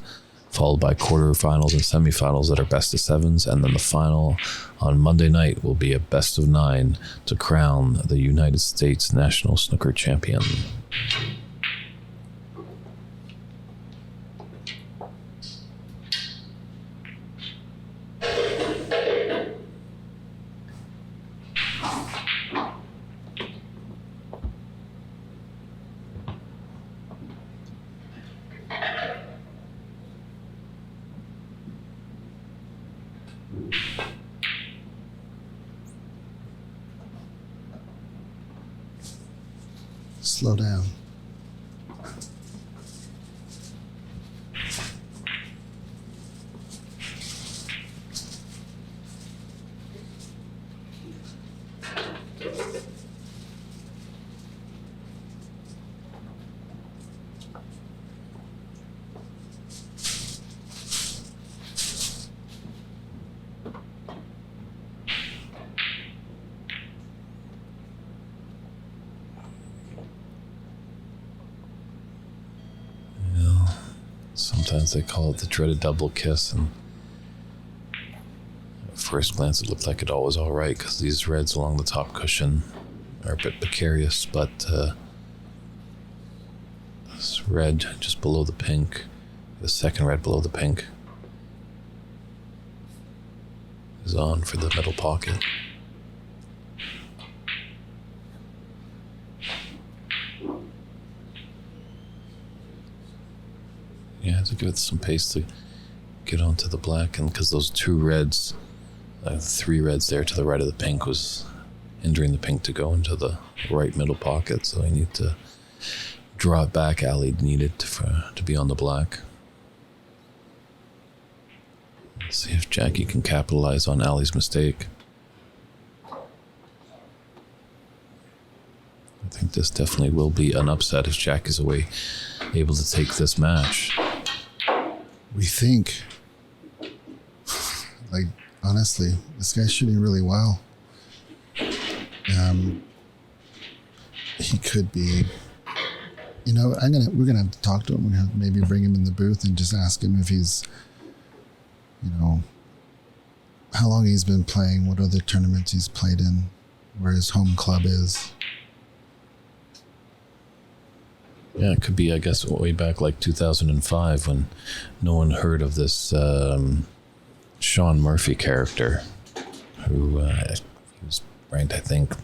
[SPEAKER 1] followed by quarterfinals and semifinals that are best of 7s, and then the final on Monday night will be a best of 9 to crown the United States National Snooker Champion.
[SPEAKER 2] Slow down.
[SPEAKER 1] Sometimes they call it the dreaded double kiss, and at first glance it looked like it all was all right because these reds along the top cushion are a bit precarious, but this red just below the pink, the second red below the pink, is on for the middle pocket. Yeah, to give it some pace to get onto the black, and because those 2 reds, 3 reds there to the right of the pink was hindering the pink to go into the right middle pocket, so I need to draw it back. Ali needed to be on the black. Let's see if Jacky can capitalize on Ali's mistake. I think this definitely will be an upset if Jacky's able to take this match.
[SPEAKER 2] We think. Like, honestly, this guy's shooting really well. He could be. You know, we're gonna have to talk to him. We're gonna have to maybe bring him in the booth and just ask him if he's, you know, how long he's been playing, what other tournaments he's played in, where his home club is.
[SPEAKER 1] Yeah, it could be, I guess, way back like 2005 when no one heard of this Sean Murphy character who he was ranked, I think,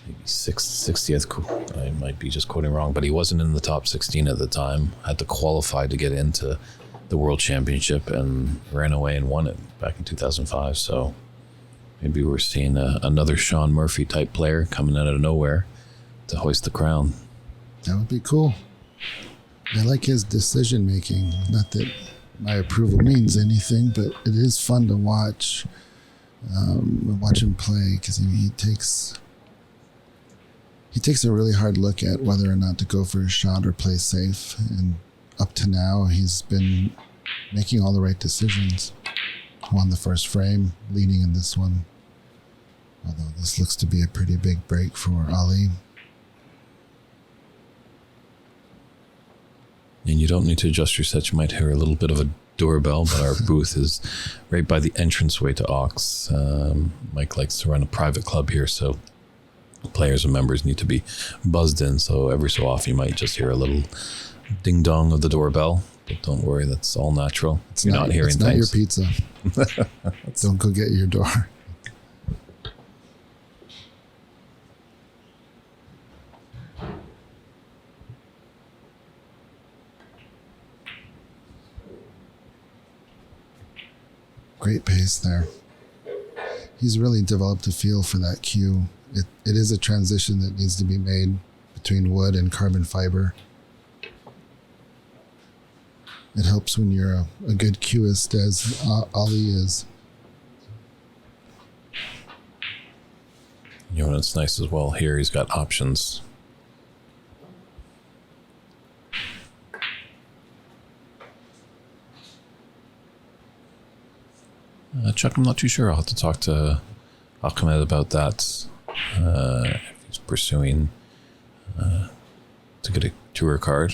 [SPEAKER 1] maybe 60th. I might be just quoting wrong, but he wasn't in the top 16 at the time. Had to qualify to get into the World Championship and ran away and won it back in 2005. So maybe we're seeing another Sean Murphy type player coming out of nowhere to hoist the crown.
[SPEAKER 2] That would be cool. I like his decision making. Not that my approval means anything, but it is fun to watch. Watch him play because he takes a really hard look at whether or not to go for a shot or play safe. And up to now, he's been making all the right decisions. Won the first frame, leading in this one. Although this looks to be a pretty big break for Ali.
[SPEAKER 1] And you don't need to adjust your set. You might hear a little bit of a doorbell, but our booth is right by the entranceway to Ox. Mike likes to run a private club here, so players and members need to be buzzed in. So every so often you might just hear a little ding dong of the doorbell, but don't worry, that's all natural. You're not hearing things.
[SPEAKER 2] It's not your pizza. Don't go get your door. Great pace there. He's really developed a feel for that cue. It is a transition that needs to be made between wood and carbon fiber. It helps when you're a good cueist, as Ali is.
[SPEAKER 1] You know, and it's nice as well here. He's got options. Chuck, I'm not too sure. I'll have to talk to Ahmed about that. If he's pursuing to get a tour card.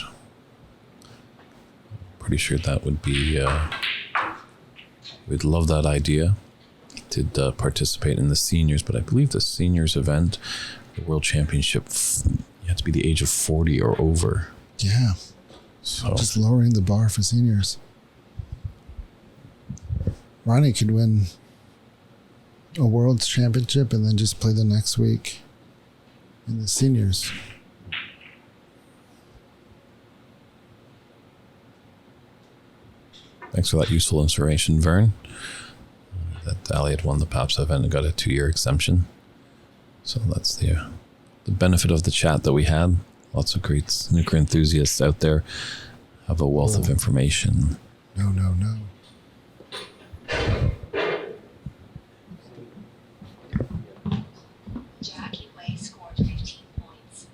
[SPEAKER 1] Pretty sure that would be... we'd love that idea. Did participate in the seniors, but I believe the seniors event, the World Championship, you have to be the age of 40 or over.
[SPEAKER 2] Yeah.
[SPEAKER 1] So
[SPEAKER 2] just lowering the bar for seniors. Ronnie could win a World Championship and then just play the next week in the seniors.
[SPEAKER 1] Thanks for that useful information, Vern. That Ali had won the PAPS event and got a 2-year exemption. So that's the benefit of the chat that we had. Lots of great snooker enthusiasts out there have a wealth of information.
[SPEAKER 2] No.
[SPEAKER 3] Jacky Wei scored 15 points.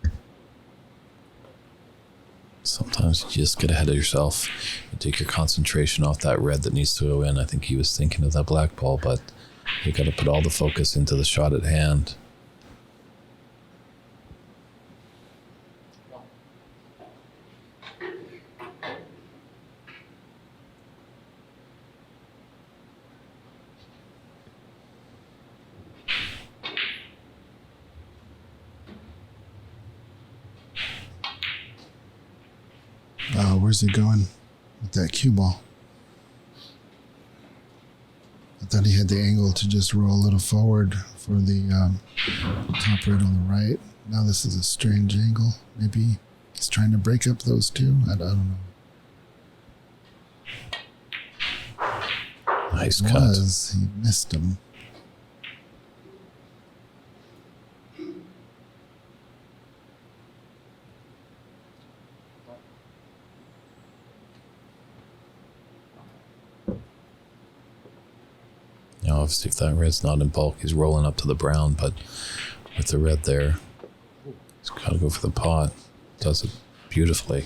[SPEAKER 3] 20.
[SPEAKER 1] Sometimes you just get ahead of yourself and take your concentration off that red that needs to go in. I think he was thinking of that black ball, but you got to put all the focus into the shot at hand.
[SPEAKER 2] Where's he going with that cue ball? I thought he had the angle to just roll a little forward for the top red on the right. Now this is a strange angle. Maybe he's trying to break up those two. I don't know.
[SPEAKER 1] Nice
[SPEAKER 2] He
[SPEAKER 1] cut.
[SPEAKER 2] He missed him.
[SPEAKER 1] You know, obviously if that red's not in bulk, he's rolling up to the brown, but with the red there, he's got to go for the pot. Does it beautifully.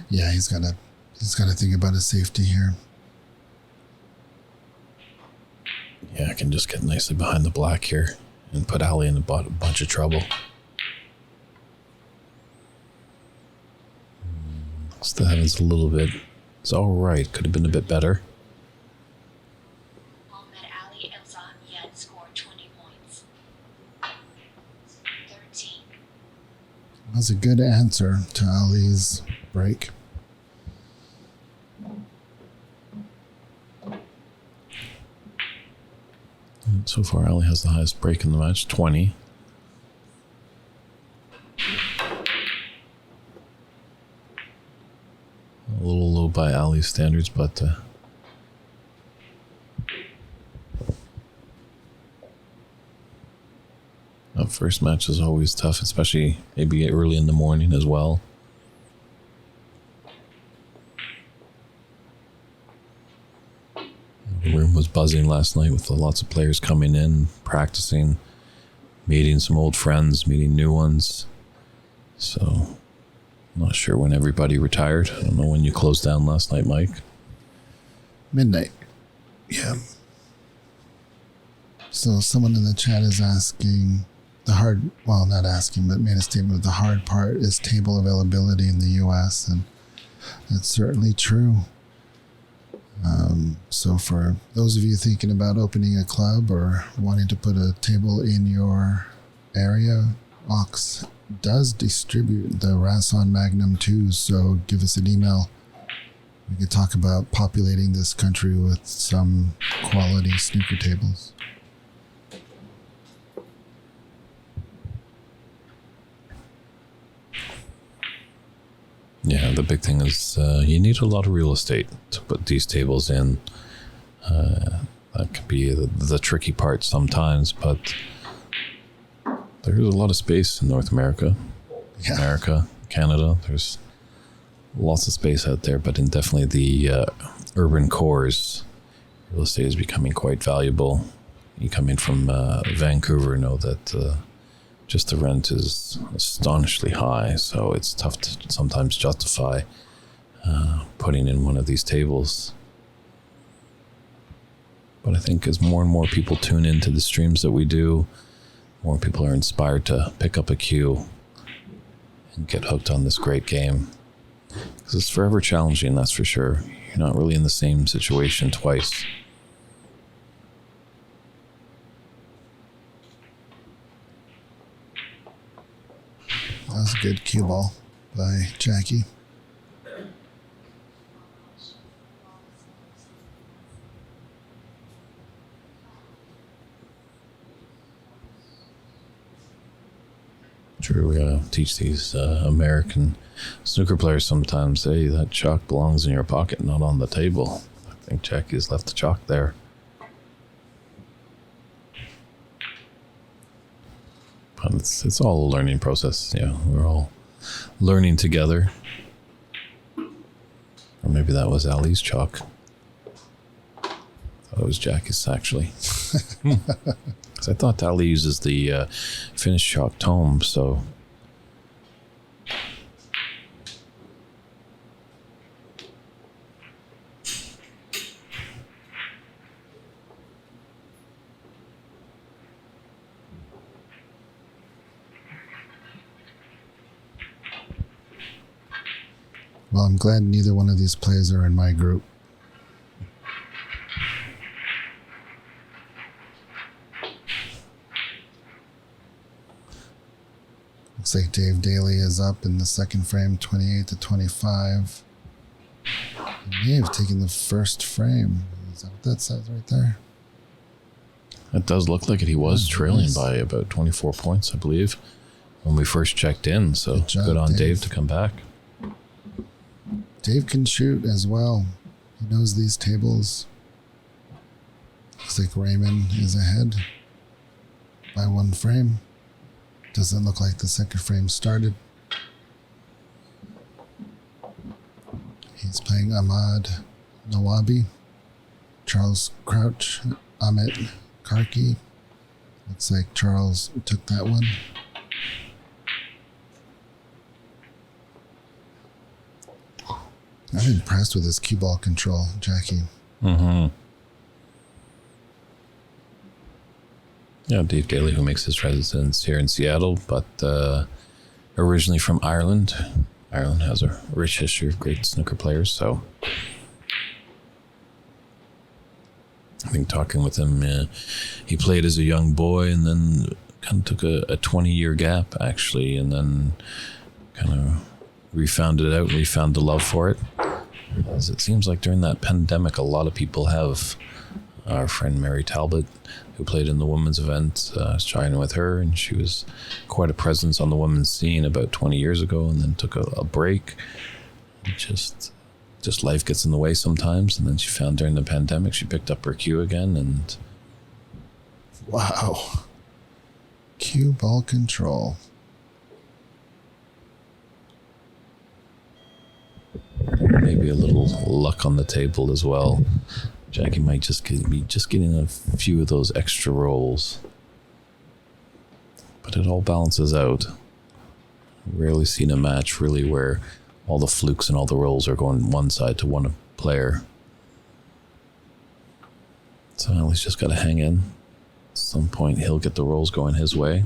[SPEAKER 2] Yeah, he's got to think about his safety here.
[SPEAKER 1] Yeah, I can just get nicely behind the black here and put Ali in a bunch of trouble. Still having a little bit. It's all right. Could have been a bit better.
[SPEAKER 3] Ahmed Elsayed scored 20 points. 13.
[SPEAKER 2] That was a good answer to Ali's break.
[SPEAKER 1] And so far, Ali has the highest break in the match, 20. A little low by Ali's standards, but that first match is always tough, especially maybe early in the morning as well. The room was buzzing last night with lots of players coming in, practicing, meeting some old friends, meeting new ones. So not sure when everybody retired. I don't know when you closed down last night, Mike.
[SPEAKER 2] Midnight. Yeah. So someone in the chat is asking not asking, but made a statement. The hard part is table availability in the US, and that's certainly true. So for those of you thinking about opening a club or wanting to put a table in your area, Ox does distribute the Rason Magnum 2s, so give us an email. We could talk about populating this country with some quality snooker tables.
[SPEAKER 1] the big thing is you need a lot of real estate to put these tables in. That could be the tricky part sometimes, but there's a lot of space in North America, America, Canada. There's lots of space out there, but in definitely the urban cores, real estate is becoming quite valuable. You come in from Vancouver, know that just the rent is astonishingly high, so it's tough to sometimes justify putting in one of these tables. But I think as more and more people tune into the streams that we do, more people are inspired to pick up a cue and get hooked on this great game. Because it's forever challenging, that's for sure. You're not really in the same situation twice.
[SPEAKER 2] That was a good cue ball by Jacky.
[SPEAKER 1] True, we gotta teach these American snooker players sometimes, hey, that chalk belongs in your pocket, not on the table. I think Jacky's left the chalk there. But it's all a learning process. Yeah, we're all learning together. Or maybe that was Ali's chalk. That was Jacky's, actually. Because I thought Ali uses the Finnish chalk tome, so...
[SPEAKER 2] Well, I'm glad neither one of these players are in my group. Looks like Dave Daly is up in the second frame, 28-25. He may have taken the first frame. Is that what that says right there?
[SPEAKER 1] It does look like it. He was trailing by about 24 points, I believe, when we first checked in. So
[SPEAKER 2] Good job,
[SPEAKER 1] good on
[SPEAKER 2] Dave.
[SPEAKER 1] Dave to come back.
[SPEAKER 2] Dave can shoot as well. He knows these tables. Looks like Raymond is ahead by one frame. Doesn't look like the second frame started. He's playing Ahmed Nawabi, Charles Crouch, Ahmed Karki. Looks like Charles took that one. I'm impressed with his cue ball control, Jacky.
[SPEAKER 1] Mm-hmm. Yeah, Dave Daly, who makes his residence here in Seattle, but originally from Ireland. Ireland has a rich history of great snooker players, so I think talking with him, he played as a young boy and then kind of took a 20-year gap, actually, and then kind of refound it out, refound the love for it. As it seems like during that pandemic, a lot of people have. Our friend Mary Talbot, who played in the women's event, I was chatting with her, and she was quite a presence on the women's scene about 20 years ago, and then took a break. Just life gets in the way sometimes, and then she found during the pandemic she picked up her cue again, and
[SPEAKER 2] Wow. Cue ball control.
[SPEAKER 1] maybe a little luck on the table as well. Jacky might be getting a few of those extra rolls. But it all balances out. Rarely seen a match really where all the flukes and all the rolls are going one side to one player. So Ali's just got to hang in. At some point he'll get the rolls going his way.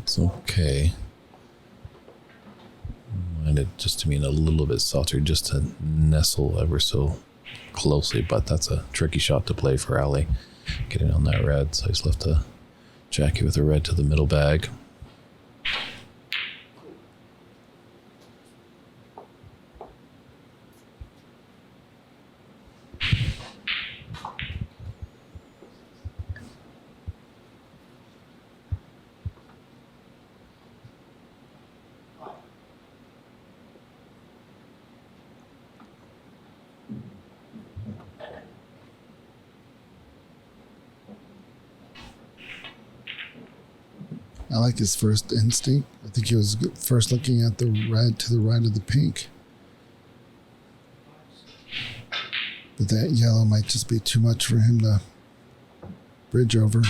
[SPEAKER 1] It's okay. I wanted it just to be a little bit softer, just to nestle ever so closely, but that's a tricky shot to play for Ali. Getting on that red, so he's left a Jacky with a red to the middle bag.
[SPEAKER 2] I like his first instinct. I think he was first looking at the red to the right of the pink. But that yellow might just be too much for him to bridge over.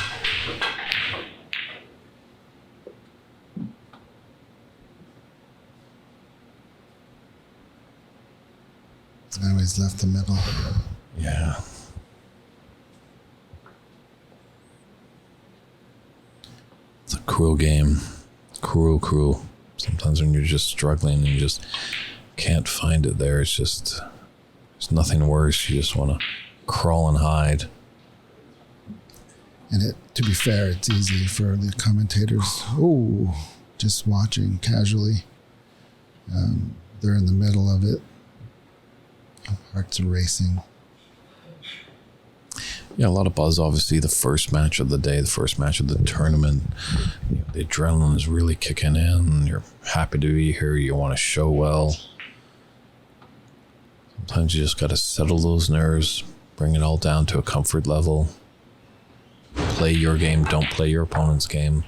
[SPEAKER 2] Now he's left the middle.
[SPEAKER 1] Yeah. It's a cruel game. Cruel. Sometimes when you're just struggling and you just can't find it there, it's just, there's nothing worse. You just want to crawl and hide.
[SPEAKER 2] And to be fair, it's easy for the commentators. Oh, just watching casually. They're in the middle of it. Hearts are racing.
[SPEAKER 1] Yeah, a lot of buzz. Obviously, the first match of the day, the first match of the tournament. You know, the adrenaline is really kicking in. You're happy to be here. You want to show well. Sometimes you just got to settle those nerves, bring it all down to a comfort level. Play your game. Don't play your opponent's game.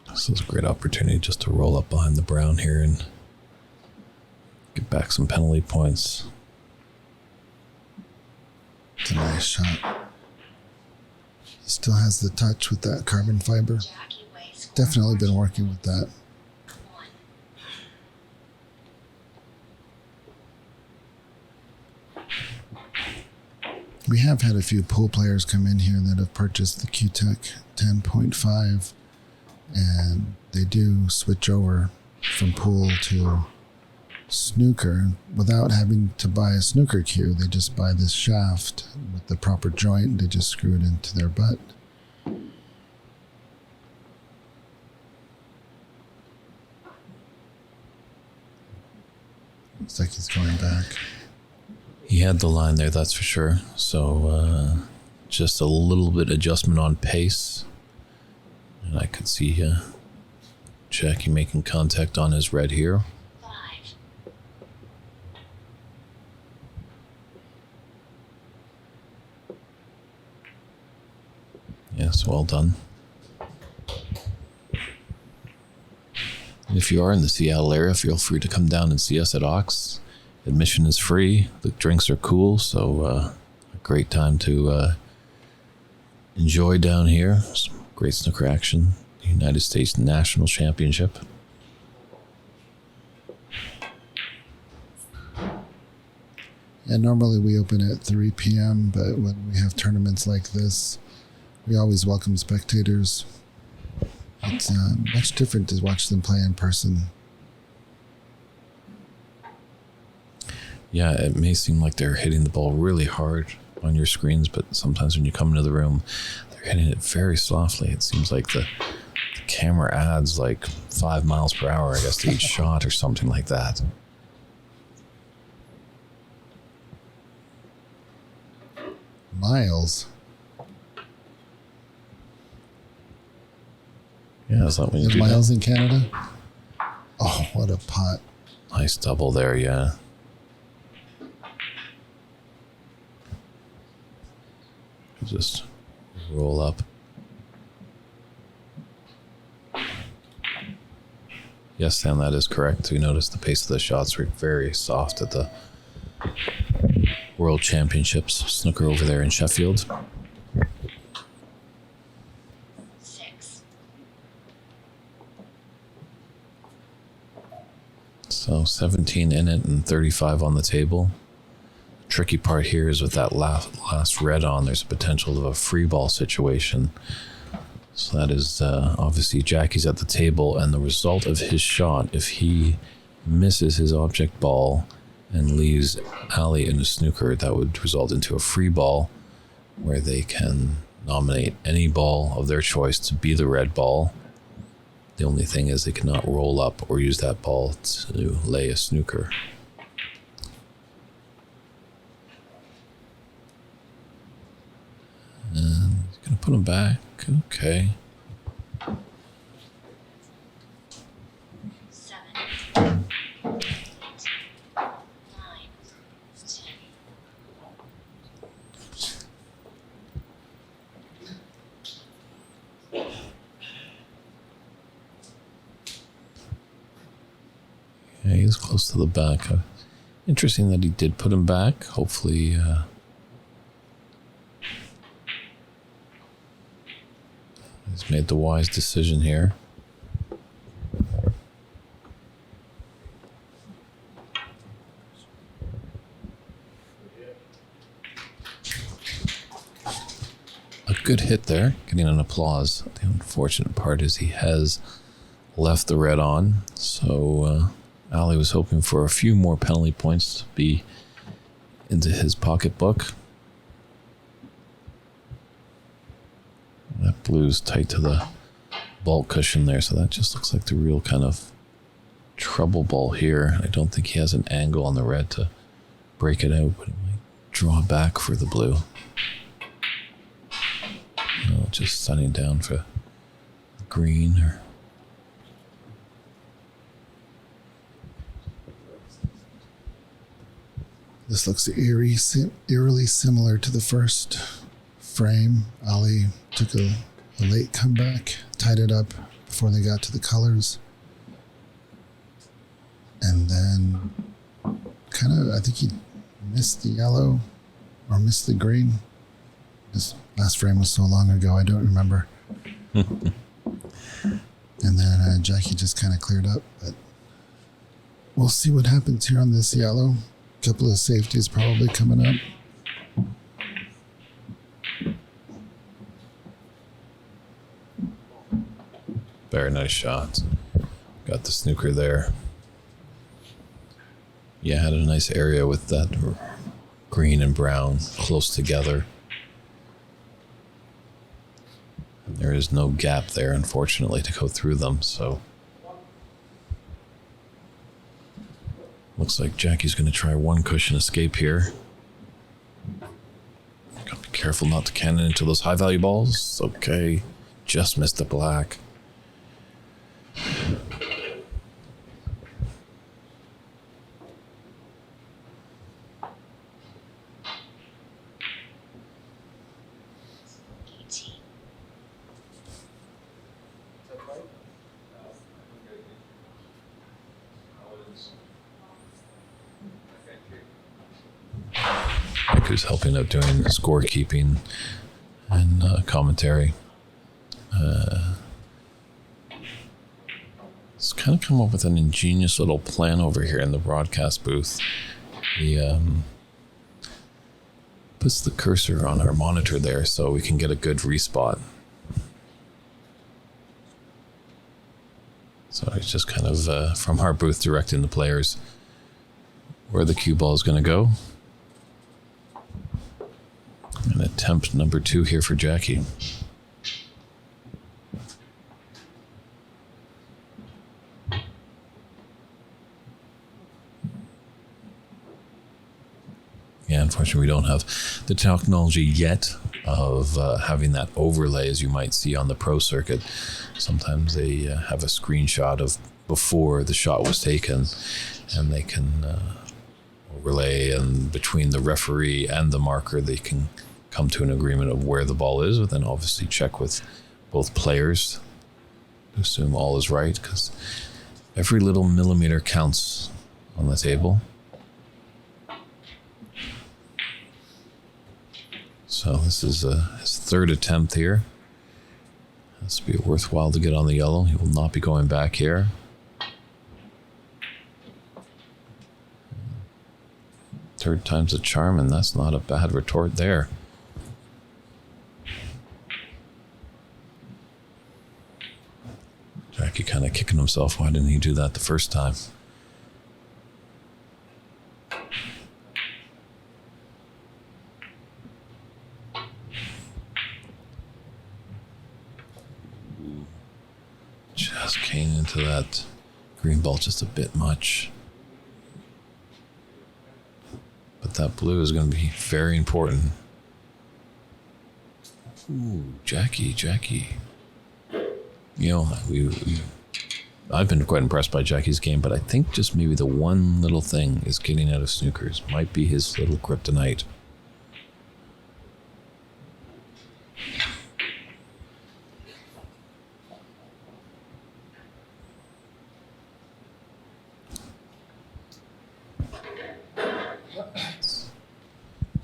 [SPEAKER 1] This is a great opportunity just to roll up behind the brown here and get back some penalty points.
[SPEAKER 2] It's a nice shot. He still has the touch with that carbon fiber.
[SPEAKER 3] Jacky Wei scored
[SPEAKER 2] Definitely been working with that.
[SPEAKER 3] 1.
[SPEAKER 2] We have had a few pool players come in here that have purchased the QTech 10.5, and they do switch over from pool to snooker without having to buy a snooker cue. They just buy this shaft with the proper joint. They just screw it into their butt. Looks like he's going back.
[SPEAKER 1] He had the line there, that's for sure. So just a little bit adjustment on pace. And I could see Jacky making contact on his red here.
[SPEAKER 3] 5.
[SPEAKER 1] Yes, well done. If you are in the Seattle area, feel free to come down and see us at Ox. Admission is free. The drinks are cool, so a great time to enjoy down here. Some great snooker action. The United States National Championship.
[SPEAKER 2] And normally we open at 3 p.m., but when we have tournaments like this, we always welcome spectators. It's much different to watch them play in person.
[SPEAKER 1] Yeah, it may seem like they're hitting the ball really hard on your screens, but sometimes when you come into the room, they're hitting it very softly. It seems like the camera adds like 5 miles per hour, I guess, to each shot or something like that.
[SPEAKER 2] Miles.
[SPEAKER 1] Yeah, is that when you
[SPEAKER 2] Is
[SPEAKER 1] do
[SPEAKER 2] Miles
[SPEAKER 1] that?
[SPEAKER 2] in Canada? Oh, what a pot.
[SPEAKER 1] Nice double there, yeah. Just roll up. Yes, Sam, that is correct. We noticed the pace of the shots were very soft at the World Championships snooker over there in Sheffield.
[SPEAKER 3] 6.
[SPEAKER 1] So 17 in it and 35 on the table. Tricky part here is with that last red on, there's a potential of a free ball situation. So that is obviously Jacky's at the table, and the result of his shot, if he misses his object ball and leaves Ali in a snooker, that would result into a free ball where they can nominate any ball of their choice to be the red ball. The only thing is they cannot roll up or use that ball to lay a snooker. And he's going to put him back. Okay.
[SPEAKER 3] 7. 8. 9. 10.
[SPEAKER 1] Yeah, he was close to the back. Interesting that he did put him back. Hopefully, he's made the wise decision here. A good hit there, getting an applause. The unfortunate part is he has left the red on, so Ali was hoping for a few more penalty points to be into his pocketbook. That blue's tight to the ball cushion there, so that just looks like the real kind of trouble ball here. I don't think he has an angle on the red to break it out, but he might draw back for the blue. No, just sunning down for green or...
[SPEAKER 2] This looks eerily similar to the first frame. Ali took a late comeback, tied it up before they got to the colors. And then kind of, I think he missed the yellow or missed the green. This last frame was so long ago, I don't remember. And then Jacky just kind of cleared up. But we'll see what happens here on this yellow. Couple of safeties probably coming up.
[SPEAKER 1] Very nice shots. Got the snooker there. Yeah, had a nice area with that green and brown close together. And there is no gap there, unfortunately, to go through them, so... Looks like Jacky's going to try one cushion escape here. Gotta be careful not to cannon into those high value balls. Okay, just missed the black. Who's helping out doing scorekeeping and commentary. He's kind of come up with an ingenious little plan over here in the broadcast booth. He puts the cursor on our monitor there so we can get a good respot. So he's just kind of from our booth directing the players where the cue ball is going to go. And attempt number 2 here for Jacky. Yeah, unfortunately, we don't have the technology yet of having that overlay as you might see on the pro circuit. Sometimes they have a screenshot of before the shot was taken, and they can overlay, and between the referee and the marker, they can come to an agreement of where the ball is, but then obviously check with both players to assume all is right, because every little millimeter counts on the table. So this is his third attempt here. Has to be worthwhile to get on the yellow. He will not be going back here. Third time's a charm, and that's not a bad retort there. Jacky kind of kicking himself. Why didn't he do that the first time? Just came into that green ball just a bit much. But that blue is going to be very important. Ooh, Jacky. You know, I've been quite impressed by Jacky's game, but I think just maybe the one little thing is getting out of snookers might be his little kryptonite.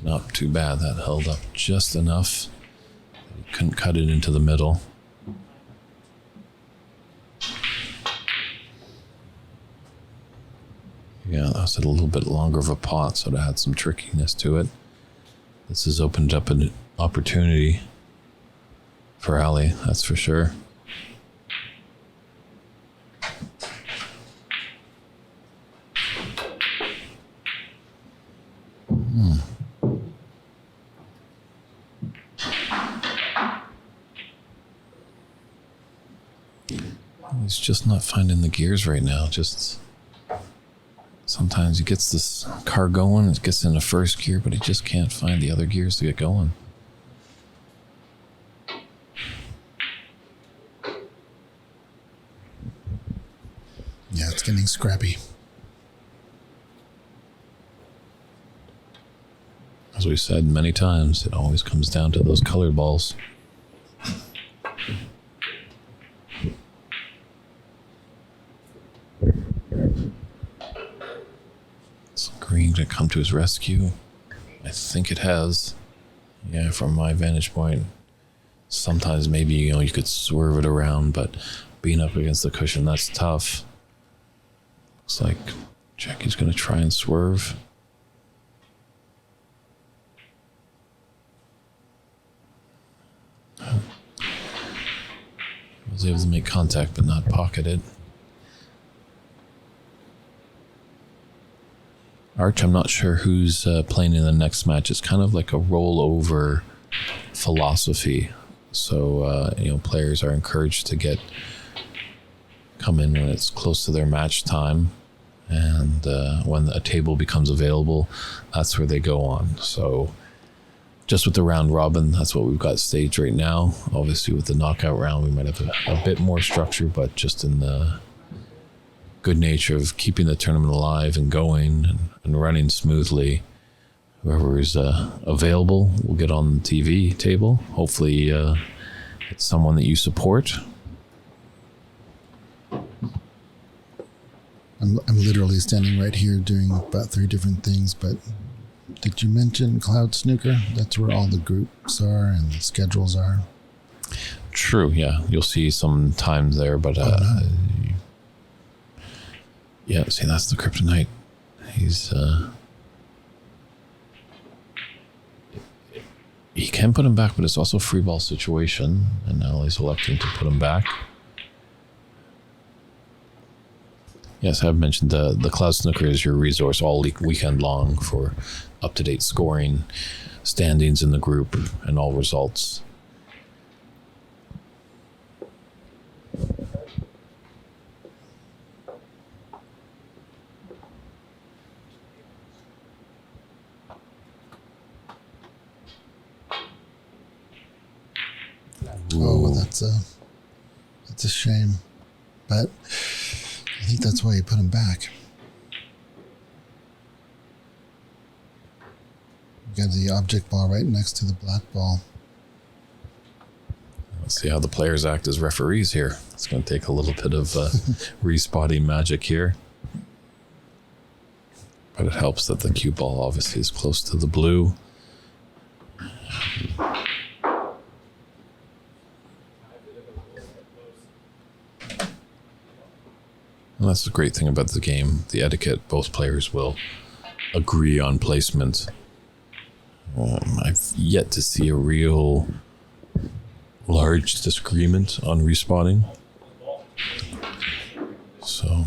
[SPEAKER 1] Not too bad. That held up just enough. He couldn't cut it into the middle. Yeah, that was a little bit longer of a pot, so it had some trickiness to it. This has opened up an opportunity for Ali, that's for sure. He's just not finding the gears right now. Just sometimes he gets this car going, it gets into first gear, but he just can't find the other gears to get going.
[SPEAKER 2] Yeah, it's getting scrappy.
[SPEAKER 1] As we've said many times, it always comes down to those colored balls. Is green going to come to his rescue? I think it has. Yeah, from my vantage point, sometimes maybe, you could swerve it around, but being up against the cushion, that's tough. Looks like Jacky's going to try and swerve. Was able to make contact but not pocket it. Arch, I'm not sure who's playing in the next match. It's kind of like a rollover philosophy. So, players are encouraged to come in when it's close to their match time. And when a table becomes available, that's where they go on. So just with the round robin, that's what we've got staged right now. Obviously, with the knockout round, we might have a bit more structure, but just in the good nature of keeping the tournament alive and going and running smoothly, whoever is available will get on the TV table. Hopefully, it's someone that you support.
[SPEAKER 2] I'm literally standing right here doing about 3 different things, but did you mention Cloud Snooker? That's where all the groups are and the schedules are.
[SPEAKER 1] True, yeah. You'll see some times there, but yeah, see, that's the kryptonite. He's he can put him back, but it's also a free ball situation, and now he's electing to put him back. Yes, I've mentioned the Cloud Snooker is your resource all weekend long for up-to-date scoring, standings in the group, and all results.
[SPEAKER 2] Oh, that's a shame, but I think that's why you put him back. You got the object ball right next to the black ball.
[SPEAKER 1] Let's see how the players act as referees here. It's going to take a little bit of respotting magic here. But it helps that the cue ball obviously is close to the blue. And that's the great thing about the game. The etiquette, both players will agree on placement. I've yet to see a real large disagreement on respawning. So,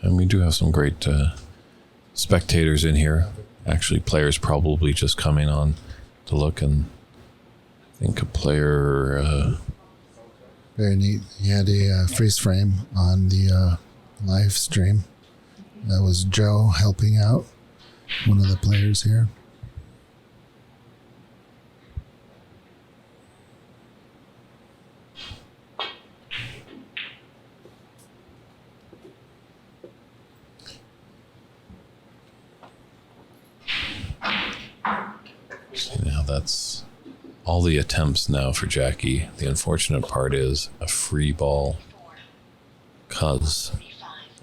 [SPEAKER 1] and we do have some great spectators in here. Actually, players probably just coming on to look, and I think a player...
[SPEAKER 2] Very neat. He had a freeze frame on the live stream. That was Joe helping out one of the players here.
[SPEAKER 1] See, now that's all the attempts now for Jacky. The unfortunate part is a free ball, because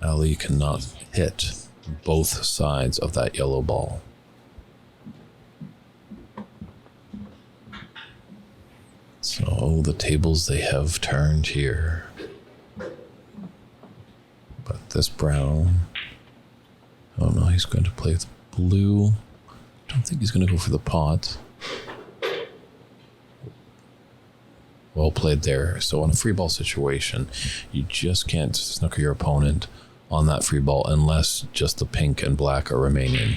[SPEAKER 1] Ali cannot hit both sides of that yellow ball. So the tables, they have turned here. But this brown, oh no, he's going to play with blue. I don't think he's going to go for the pot. Well played there. So on a free ball situation, you just can't snooker your opponent on that free ball unless just the pink and black are remaining.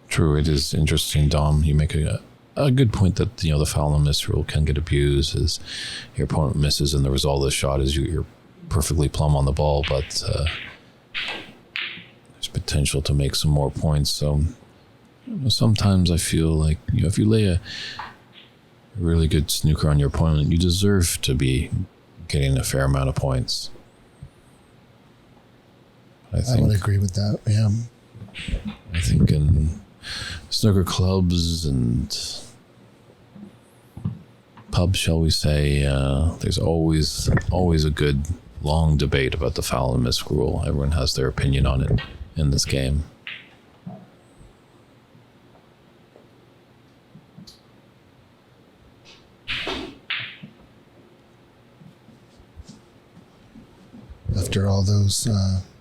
[SPEAKER 1] True, it is interesting, Dom. You make a good point that the foul and miss rule can get abused as your opponent misses, and the result of the shot is you're perfectly plumb on the ball, but there's potential to make some more points. So sometimes I feel like if you lay a really good snooker on your opponent, you deserve to be getting a fair amount of points.
[SPEAKER 2] I would agree with that. Yeah,
[SPEAKER 1] I think in snooker clubs and pubs, shall we say, there's always a good long debate about the foul and miss rule. Everyone has their opinion on it in this game.
[SPEAKER 2] After all those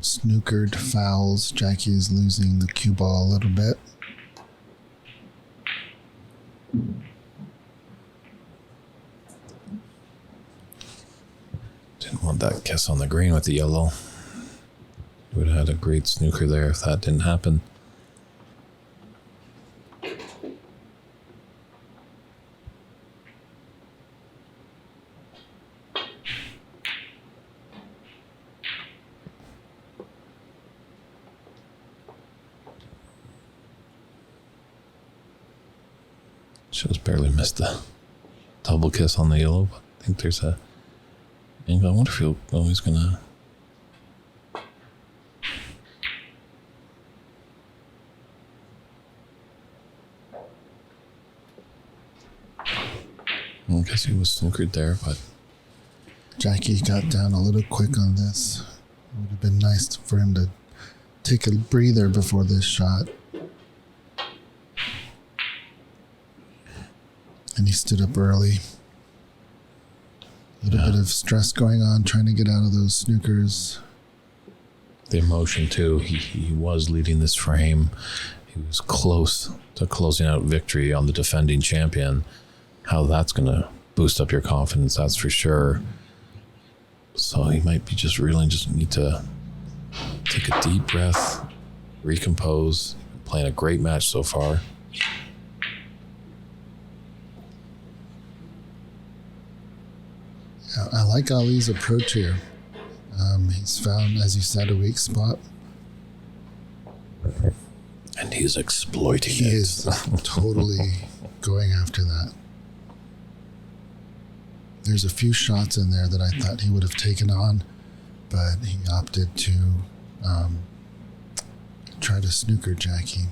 [SPEAKER 2] snookered fouls, Jacky's losing the cue ball a little bit.
[SPEAKER 1] Didn't want that kiss on the green with the yellow. Would have had a great snooker there if that didn't happen. Just barely missed the double kiss on the yellow, but I think there's a angle. I wonder if he's gonna. I guess he was snookered there, but
[SPEAKER 2] Jacky got down a little quick on this. It would have been nice for him to take a breather before this shot. And he stood up early. A little bit of stress going on, trying to get out of those snookers.
[SPEAKER 1] The emotion too. He was leading this frame. He was close to closing out victory on the defending champion. How that's going to boost up your confidence, that's for sure. So he might be just need to take a deep breath, recompose. Playing a great match so far.
[SPEAKER 2] I like Ali's approach here. He's found, as you said, a weak spot.
[SPEAKER 1] And he's exploiting it.
[SPEAKER 2] He is totally going after that. There's a few shots in there that I thought he would have taken on, but he opted to try to snooker Jacky.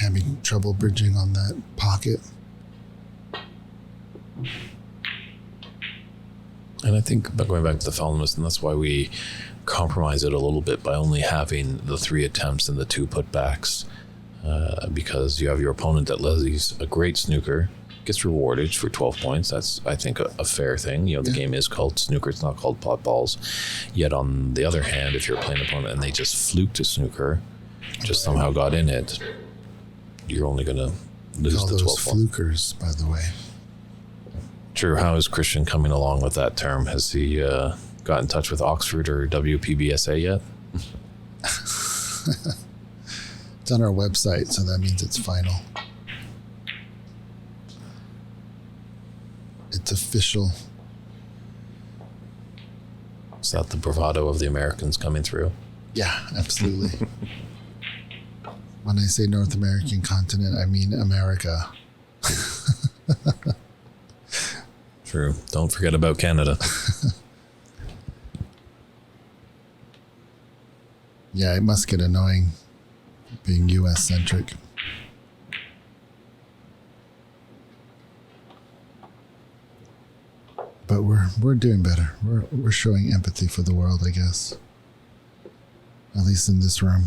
[SPEAKER 2] Having trouble bridging on that pocket.
[SPEAKER 1] And I think, going back to the foul miss, and that's why we compromise it a little bit by only having the 3 attempts and the 2 putbacks, because you have your opponent that lays a great snooker, gets rewarded for 12 points. That's, I think, a fair thing. The game is called snooker, it's not called pot balls. Yet on the other hand, if you're playing an opponent and they just fluked a snooker, just somehow got in it, you're only going to lose
[SPEAKER 2] Call
[SPEAKER 1] the 12
[SPEAKER 2] those flukers, by the way.
[SPEAKER 1] True. How is Christian coming along with that term? Has he got in touch with Oxford or WPBSA yet?
[SPEAKER 2] It's on our website, so that means it's final. It's official.
[SPEAKER 1] Is that the bravado of the Americans coming through?
[SPEAKER 2] Yeah, absolutely. When I say North American continent, I mean America.
[SPEAKER 1] True. Don't forget about Canada.
[SPEAKER 2] Yeah, it must get annoying being US centric. But we're doing better. We're showing empathy for the world, I guess. At least in this room.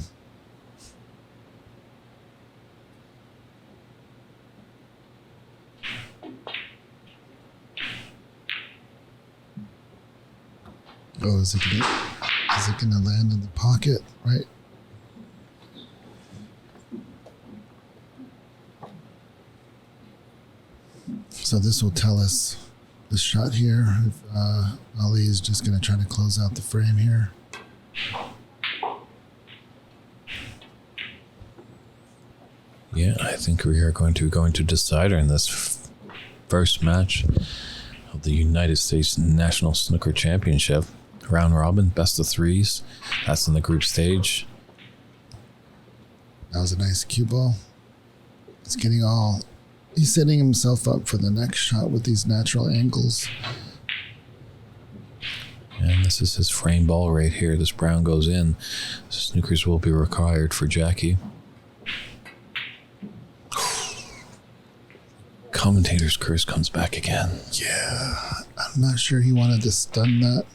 [SPEAKER 2] Oh, is it gonna land in the pocket? Right. So this will tell us the shot here. If Ali is just gonna try to close out the frame here.
[SPEAKER 1] Yeah, I think we are going to decider in this first match of the United States National Snooker Championship. Round robin, best of threes. That's in the group stage.
[SPEAKER 2] That was a nice cue ball. He's setting himself up for the next shot with these natural angles.
[SPEAKER 1] And this is his frame ball right here. This brown goes in. Snookers will be required for Jacky. Commentator's curse comes back again.
[SPEAKER 2] Yeah, I'm not sure he wanted to stun that.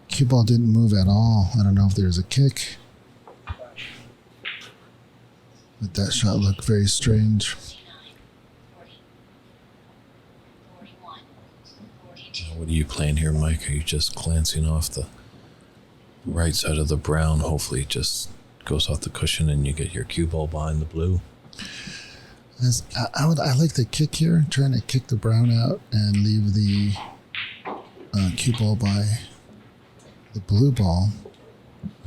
[SPEAKER 2] Cue ball didn't move at all. I don't know if there's a kick. But that shot looked very strange.
[SPEAKER 3] 40, 41, 42.
[SPEAKER 1] What are you playing here, Mike? Are you just glancing off the right side of the brown? Hopefully it just goes off the cushion and you get your cue ball behind the blue.
[SPEAKER 2] I like the kick here, trying to kick the brown out and leave the cue ball by the blue ball.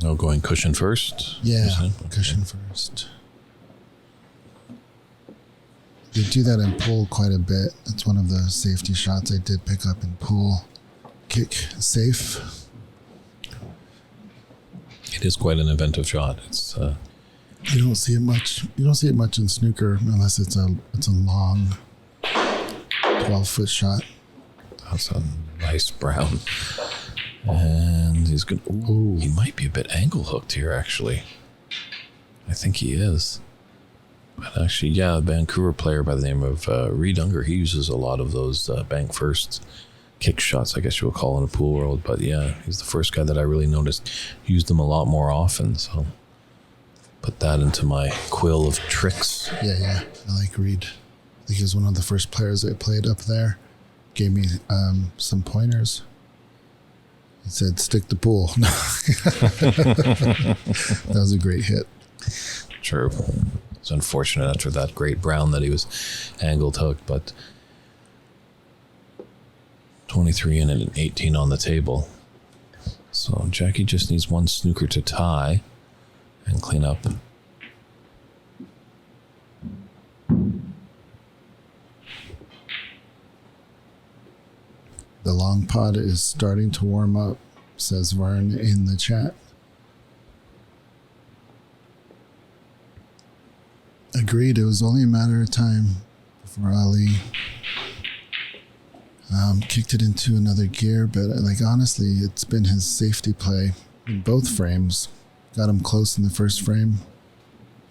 [SPEAKER 1] Oh, going cushion first?
[SPEAKER 2] Yeah,
[SPEAKER 1] Okay.
[SPEAKER 2] cushion first. They do that in pool quite a bit. That's one of the safety shots I did pick up in pool. Kick safe.
[SPEAKER 1] It is quite an inventive shot. It's
[SPEAKER 2] You don't see it much. You don't see it much in snooker unless it's a long 12-foot shot.
[SPEAKER 1] that's a nice brown. And he's going to... Ooh, he might be a bit angle hooked here, actually. I think he is. But actually, yeah, a Vancouver player by the name of Reed Unger, he uses a lot of those bank first kick shots, I guess you would call in a pool world. But yeah, he's the first guy that I really noticed used them a lot more often. So put that into my quill of tricks.
[SPEAKER 2] Yeah. I like Reed. I think he was one of the first players that played up there. Gave me some pointers. He said, stick to pool. That was a great hit.
[SPEAKER 1] True. It's unfortunate after that great brown that he was angled hooked, but 23 in and an 18 on the table. So Jacky just needs one snooker to tie and clean up.
[SPEAKER 2] The long pot is starting to warm up, says Vern in the chat. Agreed, it was only a matter of time before Ali kicked it into another gear, but honestly, it's been his safety play in both frames. Got him close in the first frame,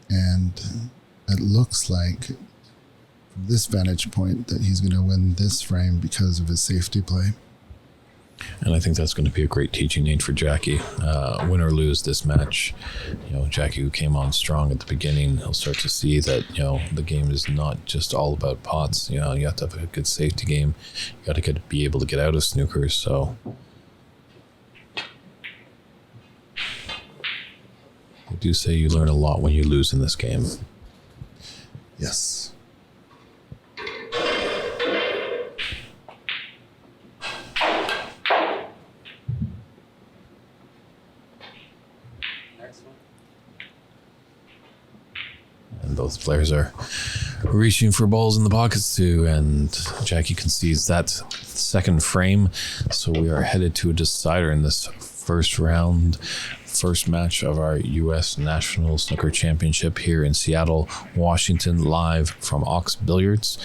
[SPEAKER 2] and it looks like from this vantage point that he's going to win this frame because of his safety play.
[SPEAKER 1] And I think that's going to be a great teaching aid for Jacky. Win or lose this match, Jacky, who came on strong at the beginning, he'll start to see that, the game is not just all about pots. You have to have a good safety game. You got to be able to get out of snookers. So I do say you learn a lot when you lose in this game.
[SPEAKER 2] Yes.
[SPEAKER 1] And both players are reaching for balls in the pockets too, and Jacky concedes that second frame. So we are headed to a decider in this first round first match of our U.S. National Snooker Championship here in Seattle, Washington, live from Ox Billiards.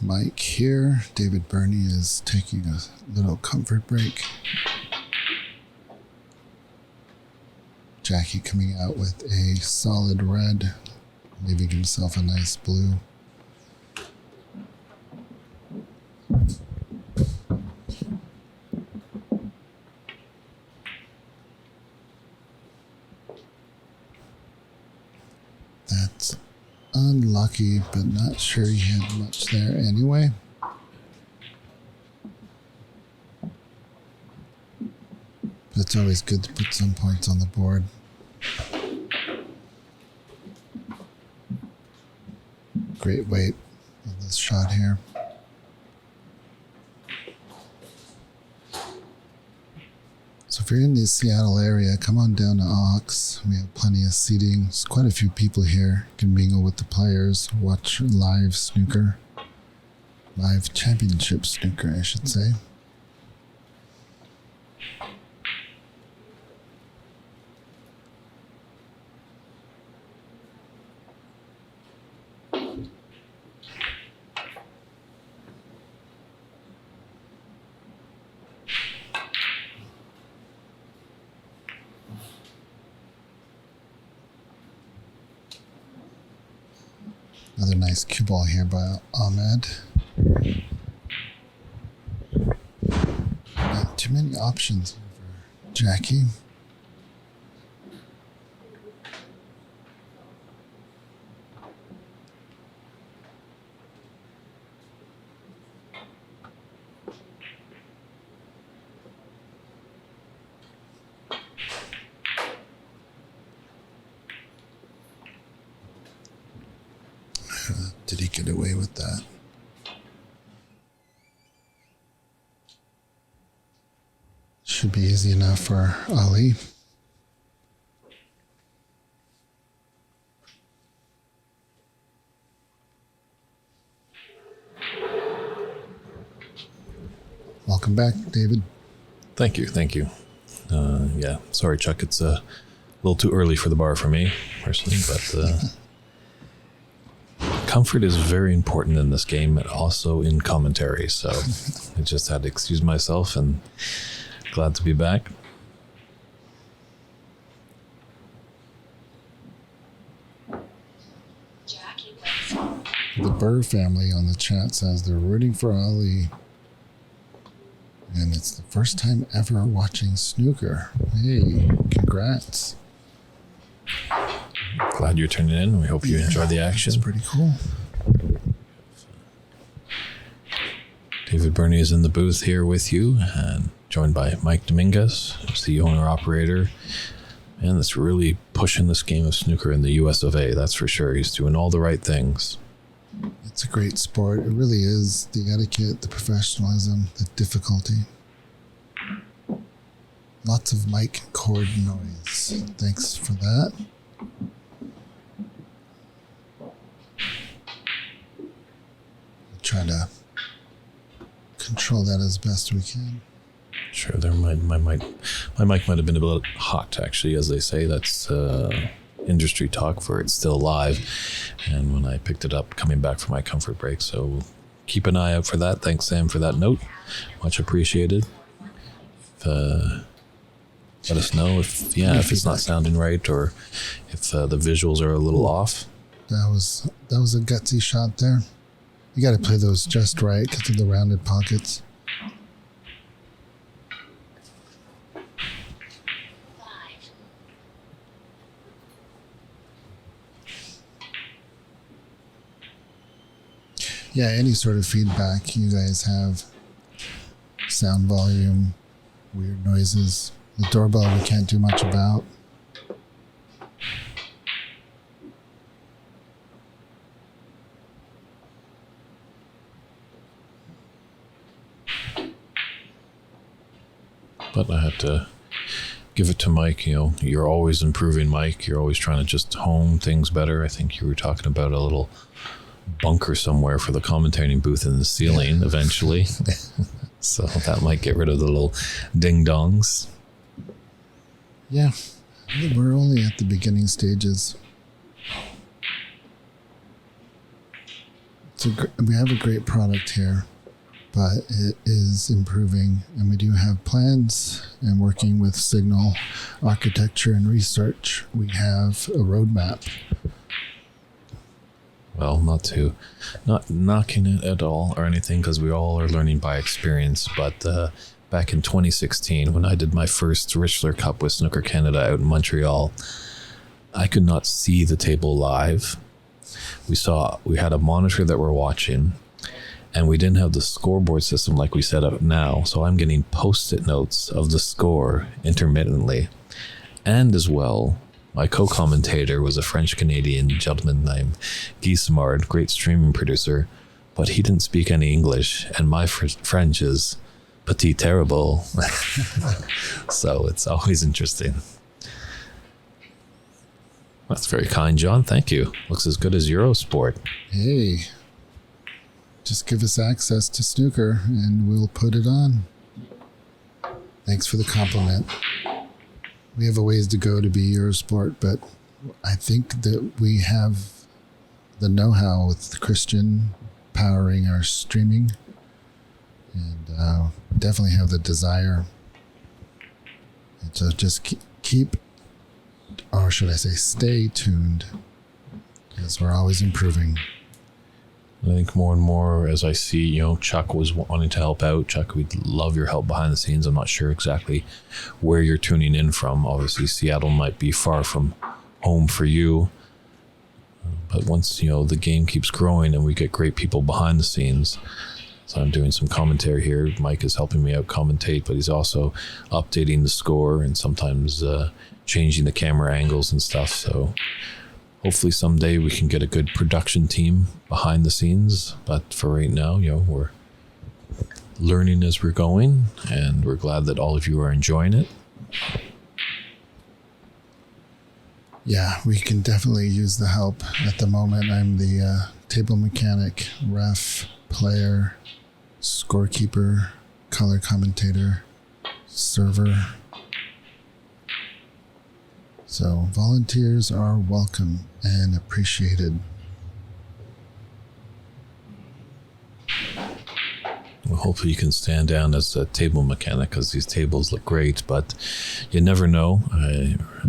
[SPEAKER 2] Mike here. David Burney is taking a little comfort break. Jacky coming out with a solid red, leaving himself a nice blue. That's unlucky, but not sure he had much there anyway. But it's always good to put some points on the board. Great weight of this shot here. So if you're in the Seattle area, come on down to Ox. We have plenty of seating. There's quite a few people here. You can mingle with the players, watch live snooker. Live championship snooker, I should say. Another nice cue ball here by Ahmed. Not too many options here for Jacky. Did he get away with that? Should be easy enough for Ali. Welcome back, David.
[SPEAKER 1] Thank you. Yeah, sorry, Chuck. It's a little too early for the bar for me, personally, but comfort is very important in this game and also in commentary. So I just had to excuse myself and glad to be back.
[SPEAKER 3] Jacky Wei.
[SPEAKER 2] The Burr family on the chat says they're rooting for Ali. And it's the first time ever watching snooker. Hey, congrats.
[SPEAKER 1] Glad you're tuning in. We hope you enjoy the action.
[SPEAKER 2] It's pretty cool.
[SPEAKER 1] David Burney is in the booth here with you, and joined by Mike Dominguez, who's the owner-operator. Man, that's really pushing this game of snooker in the US of A, that's for sure. He's doing all the right things.
[SPEAKER 2] It's a great sport. It really is. The etiquette, the professionalism, the difficulty. Lots of mic cord noise. Thanks for that. Try to control that as best we can.
[SPEAKER 1] Sure, my mic might have been a bit hot, actually, as they say. That's industry talk for it's still live. And when I picked it up, coming back from my comfort break, so keep an eye out for that. Thanks, Sam, for that note. Much appreciated. Let us know if it's not sounding right or if the visuals are a little off.
[SPEAKER 2] That was a gutsy shot there. You got to play those just right because of the rounded pockets.
[SPEAKER 3] 5.
[SPEAKER 2] Yeah, any sort of feedback you guys have. Sound volume, weird noises. The doorbell we can't do much about.
[SPEAKER 1] but I had to give it to Mike. You're always improving, Mike. You're always trying to just hone things better. I think you were talking about a little bunker somewhere for the commentating booth in the ceiling eventually. So that might get rid of the little ding-dongs.
[SPEAKER 2] Yeah, we're only at the beginning stages. We have a great product here, but it is improving, and we do have plans. And working with Signal Architecture and Research, we have a roadmap.
[SPEAKER 1] Well, not knocking it at all or anything, because we all are learning by experience. But back in 2016, when I did my first Richler Cup with Snooker Canada out in Montreal, I could not see the table live. We had a monitor that we're watching, and we didn't have the scoreboard system like we set up now. So I'm getting post-it notes of the score intermittently. And as well, my co-commentator was a French-Canadian gentleman named Guy Simard, great streaming producer, but he didn't speak any English, and my French is petit terrible. So it's always interesting. That's very kind, John. Thank you. Looks as good as Eurosport.
[SPEAKER 2] Hey, just give us access to Snooker and we'll put it on. Thanks for the compliment. We have a ways to go to be Eurosport, but I think that we have the know-how with Christian powering our streaming, and definitely have the desire. And so just keep, or should I say stay tuned, because we're always improving.
[SPEAKER 1] I think more and more as I see, Chuck was wanting to help out. Chuck, we'd love your help behind the scenes. I'm not sure exactly where you're tuning in from. Obviously, Seattle might be far from home for you. But once, the game keeps growing and we get great people behind the scenes. So I'm doing some commentary here. Mike is helping me out commentate, but he's also updating the score and sometimes changing the camera angles and stuff. So hopefully someday we can get a good production team behind the scenes. But for right now, we're learning as we're going, and we're glad that all of you are enjoying it.
[SPEAKER 2] Yeah, we can definitely use the help. At the moment, I'm the table mechanic, ref, player, scorekeeper, color commentator, server. So volunteers are welcome and appreciated.
[SPEAKER 1] Well, hopefully you can stand down as a table mechanic, because these tables look great, but you never know.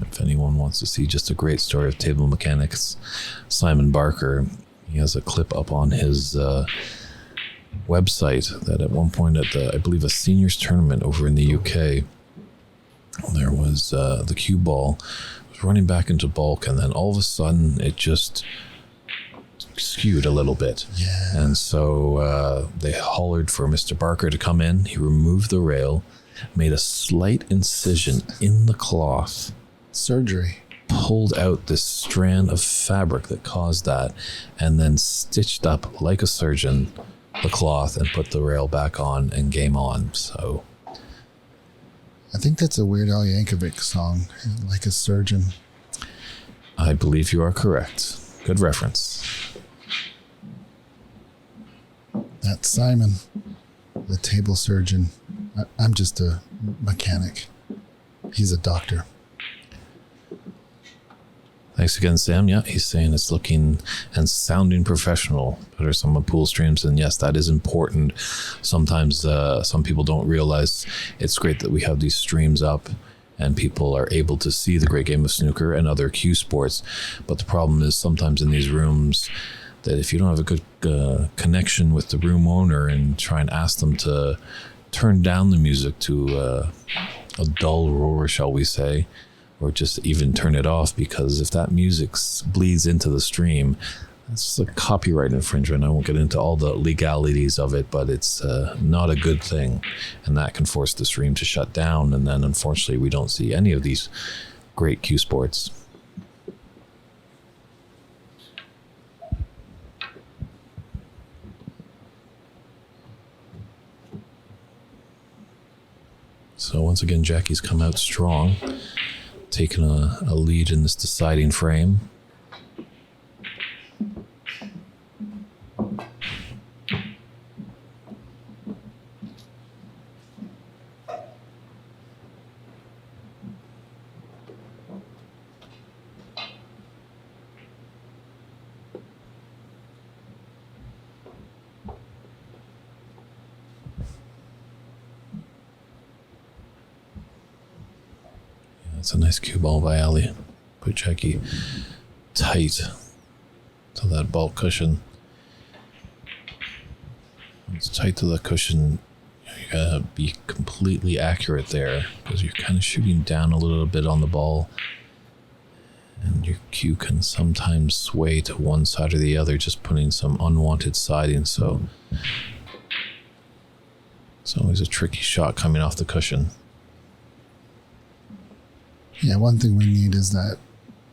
[SPEAKER 1] If anyone wants to see just a great story of table mechanics, Simon Barker, he has a clip up on his website that at one point at I believe a seniors tournament over in the UK, there was the cue ball was running back into bulk, and then all of a sudden it just skewed a little bit.
[SPEAKER 2] Yeah.
[SPEAKER 1] And so they hollered for Mr. Barker to come in. He removed the rail, made a slight incision in the cloth.
[SPEAKER 2] Surgery.
[SPEAKER 1] Pulled out this strand of fabric that caused that, and then stitched up like a surgeon the cloth and put the rail back on, and game on. So
[SPEAKER 2] I think that's a Weird Al Yankovic song, Like a Surgeon.
[SPEAKER 1] I believe you are correct. Good reference.
[SPEAKER 2] That's Simon, the table surgeon. I'm just a mechanic. He's a doctor.
[SPEAKER 1] Thanks again, Sam. Yeah, he's saying it's looking and sounding professional. Better some of pool streams, and yes, that is important. Sometimes some people don't realize it's great that we have these streams up and people are able to see the great game of snooker and other cue sports. But the problem is sometimes in these rooms that if you don't have a good connection with the room owner and try and ask them to turn down the music to a dull roar, shall we say, or just even turn it off, because if that music bleeds into the stream, that's a copyright infringement. I won't get into all the legalities of it, but it's not a good thing, and that can force the stream to shut down, and then unfortunately we don't see any of these great cue sports. So once again, Jacky's come out strong, taking a lead in this deciding frame. That's a nice cue ball by Ali. Put Jacky tight to that ball cushion. It's tight to the cushion. You gotta be completely accurate there because you're kind of shooting down a little bit on the ball, and your cue can sometimes sway to one side or the other, just putting some unwanted siding. So it's always a tricky shot coming off the cushion.
[SPEAKER 2] Yeah, one thing we need is that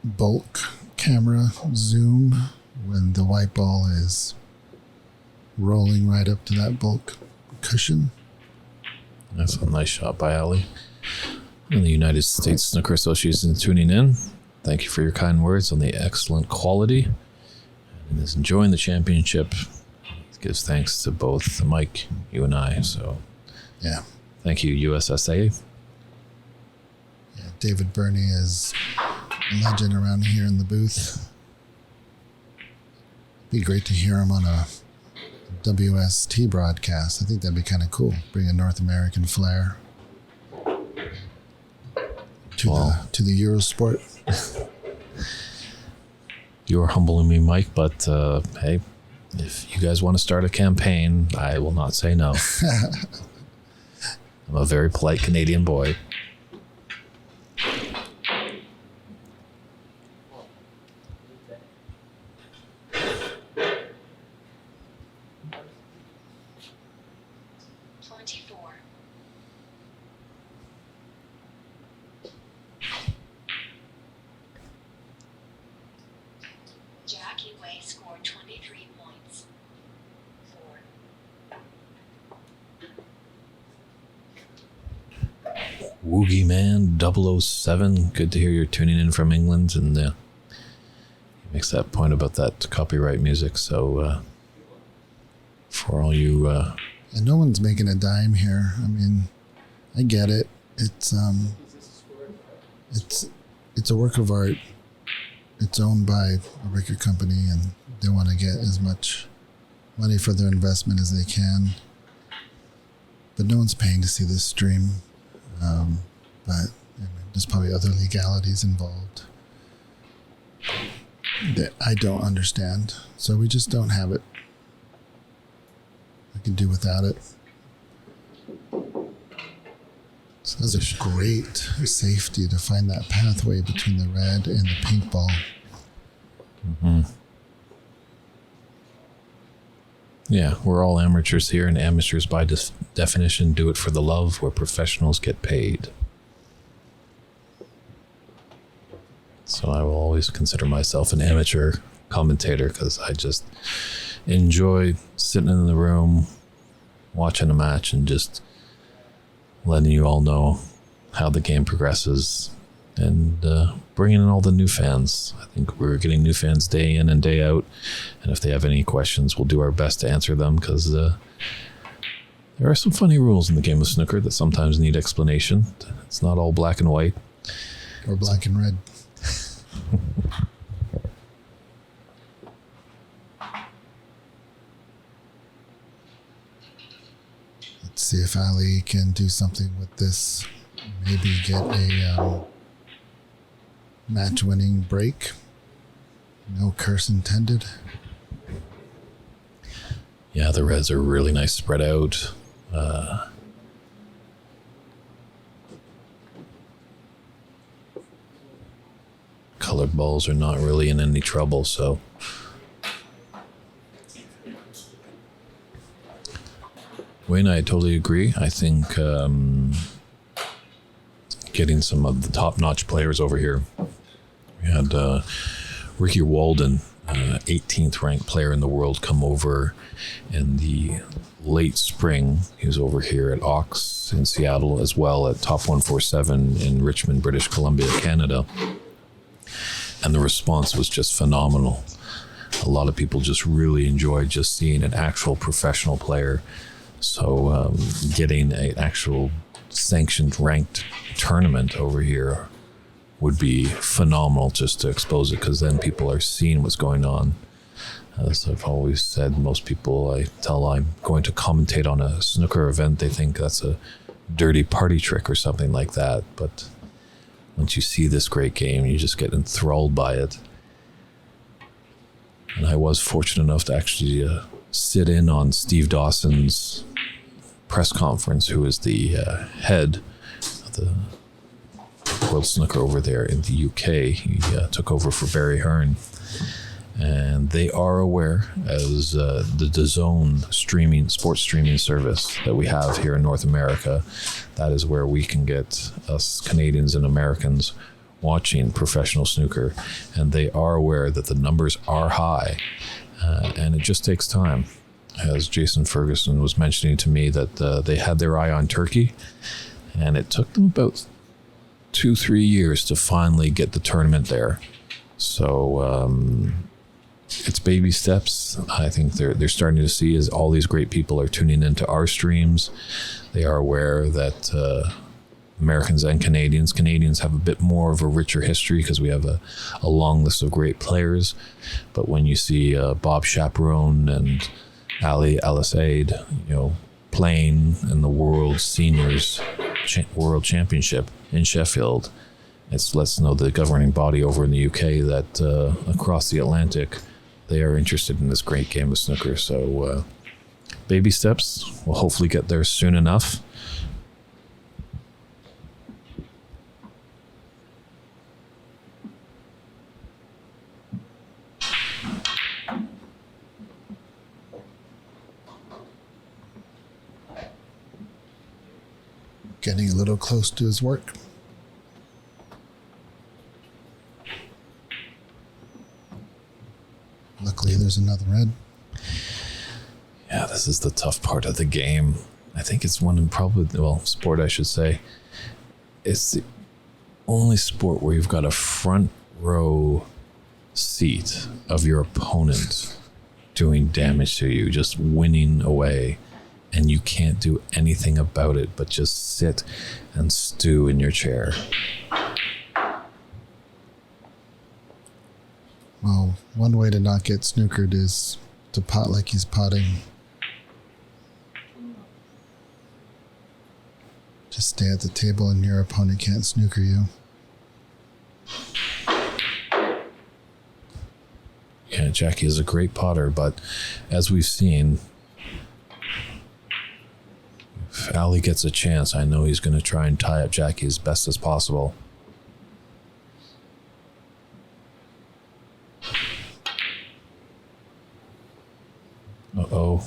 [SPEAKER 2] bulk camera zoom when the white ball is rolling right up to that bulk cushion.
[SPEAKER 1] That's a nice shot by Ali. And the United States Snooker Association tuning in. Thank you for your kind words on the excellent quality. And is enjoying the championship. It gives thanks to both Mike, you and I. So
[SPEAKER 2] Yeah.
[SPEAKER 1] thank you, USSA.
[SPEAKER 2] David Burney is a legend around here in the booth. Be great to hear him on a WST broadcast. I think that'd be kind of cool. Bring a North American flair to the Eurosport.
[SPEAKER 1] You're humbling me, Mike, but hey, if you guys want to start a campaign, I will not say no. I'm a very polite Canadian boy.
[SPEAKER 3] Jacky Wei scored 23 points. 4.
[SPEAKER 1] Woogie Man 007. Good to hear you're tuning in from England, and he makes that point about that copyright music. So for all you,
[SPEAKER 2] and no one's making a dime here. I mean, I get it. It's a work of art. It's owned by a record company, and they want to get as much money for their investment as they can. But no one's paying to see this stream. But I mean, there's probably other legalities involved that I don't understand. So we just don't have it. We can do without it. So that's a great safety to find that pathway between the red and the pink ball.
[SPEAKER 1] Mm-hmm. Yeah, we're all amateurs here, and amateurs by definition do it for the love, where professionals get paid. So I will always consider myself an amateur commentator because I just enjoy sitting in the room, watching a match, and just letting you all know how the game progresses, and bringing in all the new fans. I think we're getting new fans day in and day out, and if they have any questions, we'll do our best to answer them, because there are some funny rules in the game of snooker that sometimes need explanation. It's not all black and white.
[SPEAKER 2] Or black and red. Let's see if Ali can do something with this. Maybe get a match-winning break. No curse intended.
[SPEAKER 1] Yeah, the reds are really nice spread out. Colored balls are not really in any trouble, so Wayne, I totally agree. I think getting some of the top-notch players over here. We had Ricky Walden 18th ranked player in the world, come over in the late spring. He was over here at Ox in Seattle, as well at Top 147 in Richmond, British Columbia, Canada. And the response was just phenomenal. A lot of people just really enjoyed just seeing an actual professional player. So getting an actual sanctioned ranked tournament over here would be phenomenal, just to expose it, because then people are seeing what's going on. As I've always said, most people I tell I'm going to commentate on a snooker event, they think that's a dirty party trick or something like that. But once you see this great game, you just get enthralled by it. And I was fortunate enough to actually sit in on Steve Dawson's press conference, who is the head of the World Snooker over there in the UK. He took over for Barry Hearn. And they are aware, as the DAZN sports streaming service that we have here in North America, that is where we can get us Canadians and Americans watching professional snooker. And they are aware that the numbers are high, and it just takes time. As Jason Ferguson was mentioning to me, that they had their eye on Turkey, and it took them about 2-3 years to finally get the tournament there. So it's baby steps. I think they're starting to see, as all these great people are tuning into our streams. They are aware that Americans and Canadians have a bit more of a richer history, because we have a long list of great players. But when you see Bob Chaperone and Ali Elsayed, playing in the World Seniors World Championship in Sheffield, it lets know the governing body over in the UK that across the Atlantic, they are interested in this great game of snooker. So baby steps. We'll hopefully get there soon enough.
[SPEAKER 2] Getting a little close to his work. Luckily, there's another red.
[SPEAKER 1] Yeah, this is the tough part of the game. I think it's sport, I should say. It's the only sport where you've got a front row seat of your opponent doing damage to you, just winning away. And you can't do anything about it but just sit and stew in your chair.
[SPEAKER 2] Well, one way to not get snookered is to pot like he's potting. Just stay at the table and your opponent can't snooker you.
[SPEAKER 1] Yeah, Jacky is a great potter, but as we've seen, if Ali gets a chance, I know he's going to try and tie up Jacky as best as possible. Uh-oh.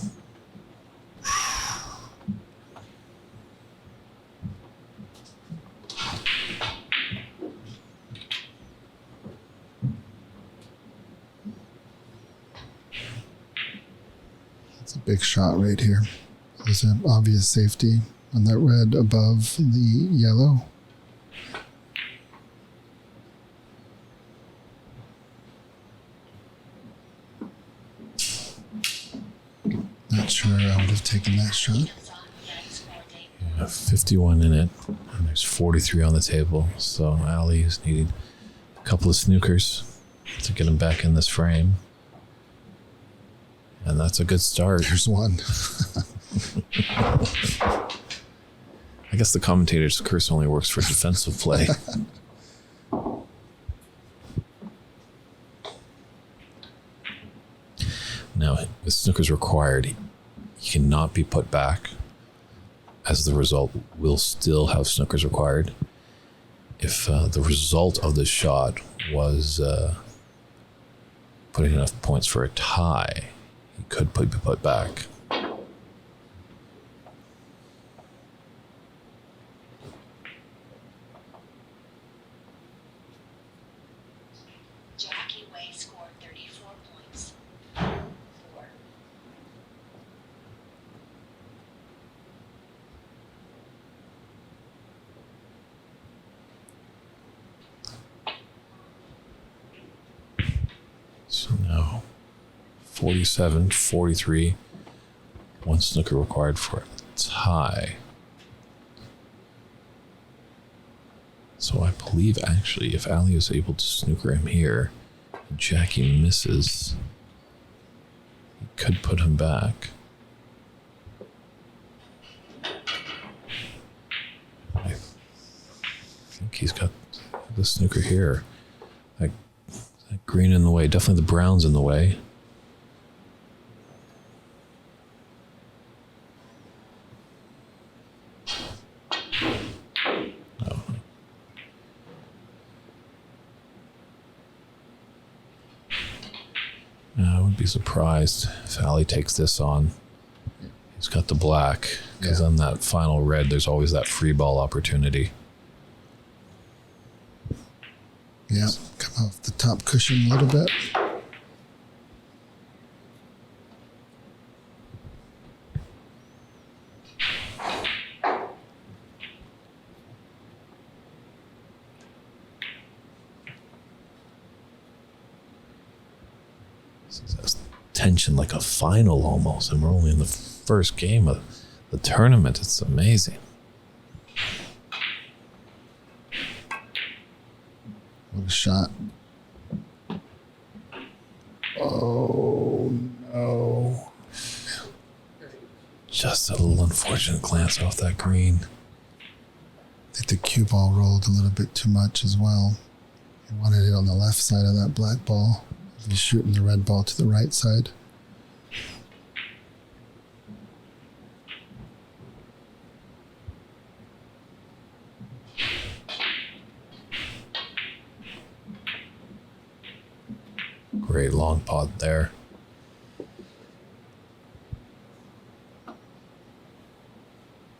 [SPEAKER 2] It's a big shot right here. There's an obvious safety on that red above the yellow. Not sure I would have taken that shot.
[SPEAKER 1] Yeah, 51 in it, and there's 43 on the table. So Ali has needed a couple of snookers to get him back in this frame. And that's a good start.
[SPEAKER 2] There's one.
[SPEAKER 1] I guess the commentator's curse only works for defensive play. Now, with snookers required, he cannot be put back. As the result, will still have snookers required. If the result of this shot was putting enough points for a tie, he could be put back.
[SPEAKER 3] Jacky Wei scored 34 points.
[SPEAKER 1] So now 47, 43. One snooker required for a tie. So I believe actually if Ali is able to snooker him here, and Jacky misses, he could put him back. I think he's got the snooker here. That green in the way, definitely the brown's in the way. I wouldn't be surprised if Ali takes this on. He's got the black, because on that final red, there's always that free ball opportunity.
[SPEAKER 2] Yeah, come off the top cushion a little bit.
[SPEAKER 1] That's tension like a final almost, and we're only in the first game of the tournament. It's amazing.
[SPEAKER 2] What a shot. Oh, no.
[SPEAKER 1] Just a little unfortunate glance off that green.
[SPEAKER 2] I think the cue ball rolled a little bit too much as well. He wanted it on the left side of that black ball. He's shooting the red ball to the right side.
[SPEAKER 1] Great long pot there.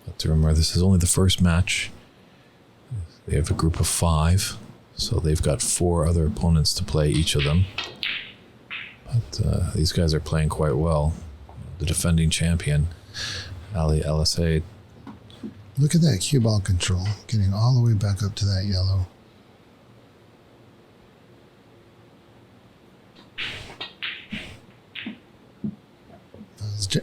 [SPEAKER 1] But to remember, this is only the first match. They have a group of 5, so they've got 4 other opponents to play, each of them. But these guys are playing quite well. The defending champion, Elsayed.
[SPEAKER 2] Look at that cue ball control, getting all the way back up to that yellow.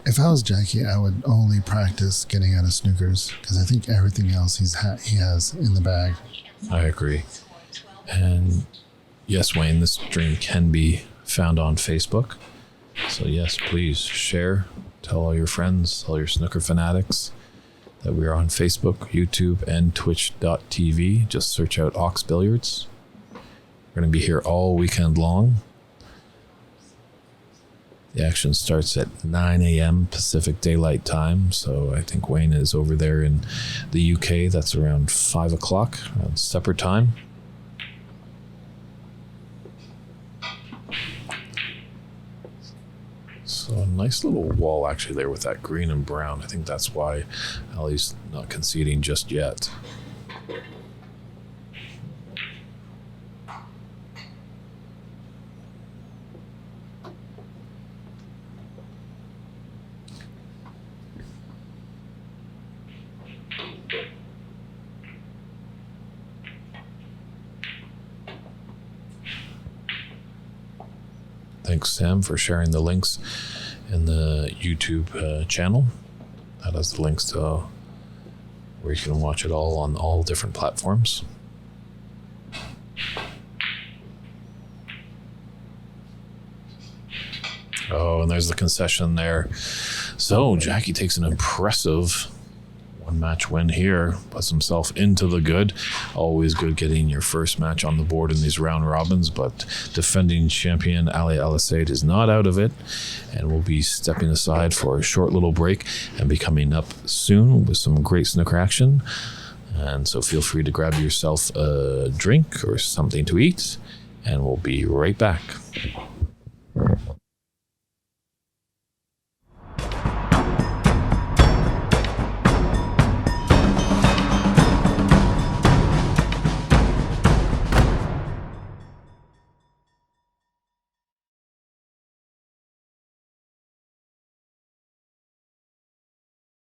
[SPEAKER 2] If I was Jacky, I would only practice getting out of snookers, because I think everything else he has in the bag.
[SPEAKER 1] I agree. And yes, Wayne, this stream can be found on Facebook. So yes, please share, tell all your friends, all your snooker fanatics that we are on Facebook, YouTube, and twitch.tv. Just search out Ox Billiards. We're going to be here all weekend long. The action starts at 9 a.m. Pacific Daylight Time, so I think Wayne is over there in the UK. That's around 5 o'clock, around supper time. So a nice little wall actually there with that green and brown. I think that's why Ali's not conceding just yet. Thanks, Sam, for sharing the links in the YouTube channel. That has the links to where you can watch it all on all different platforms. Oh, and there's the concession there. So Jacky takes an impressive one-match win here, puts himself into the good. Always good getting your first match on the board in these round robins, but defending champion Elsayed is not out of it, and will be stepping aside for a short little break and be coming up soon with some great snooker action. And so feel free to grab yourself a drink or something to eat, and we'll be right back.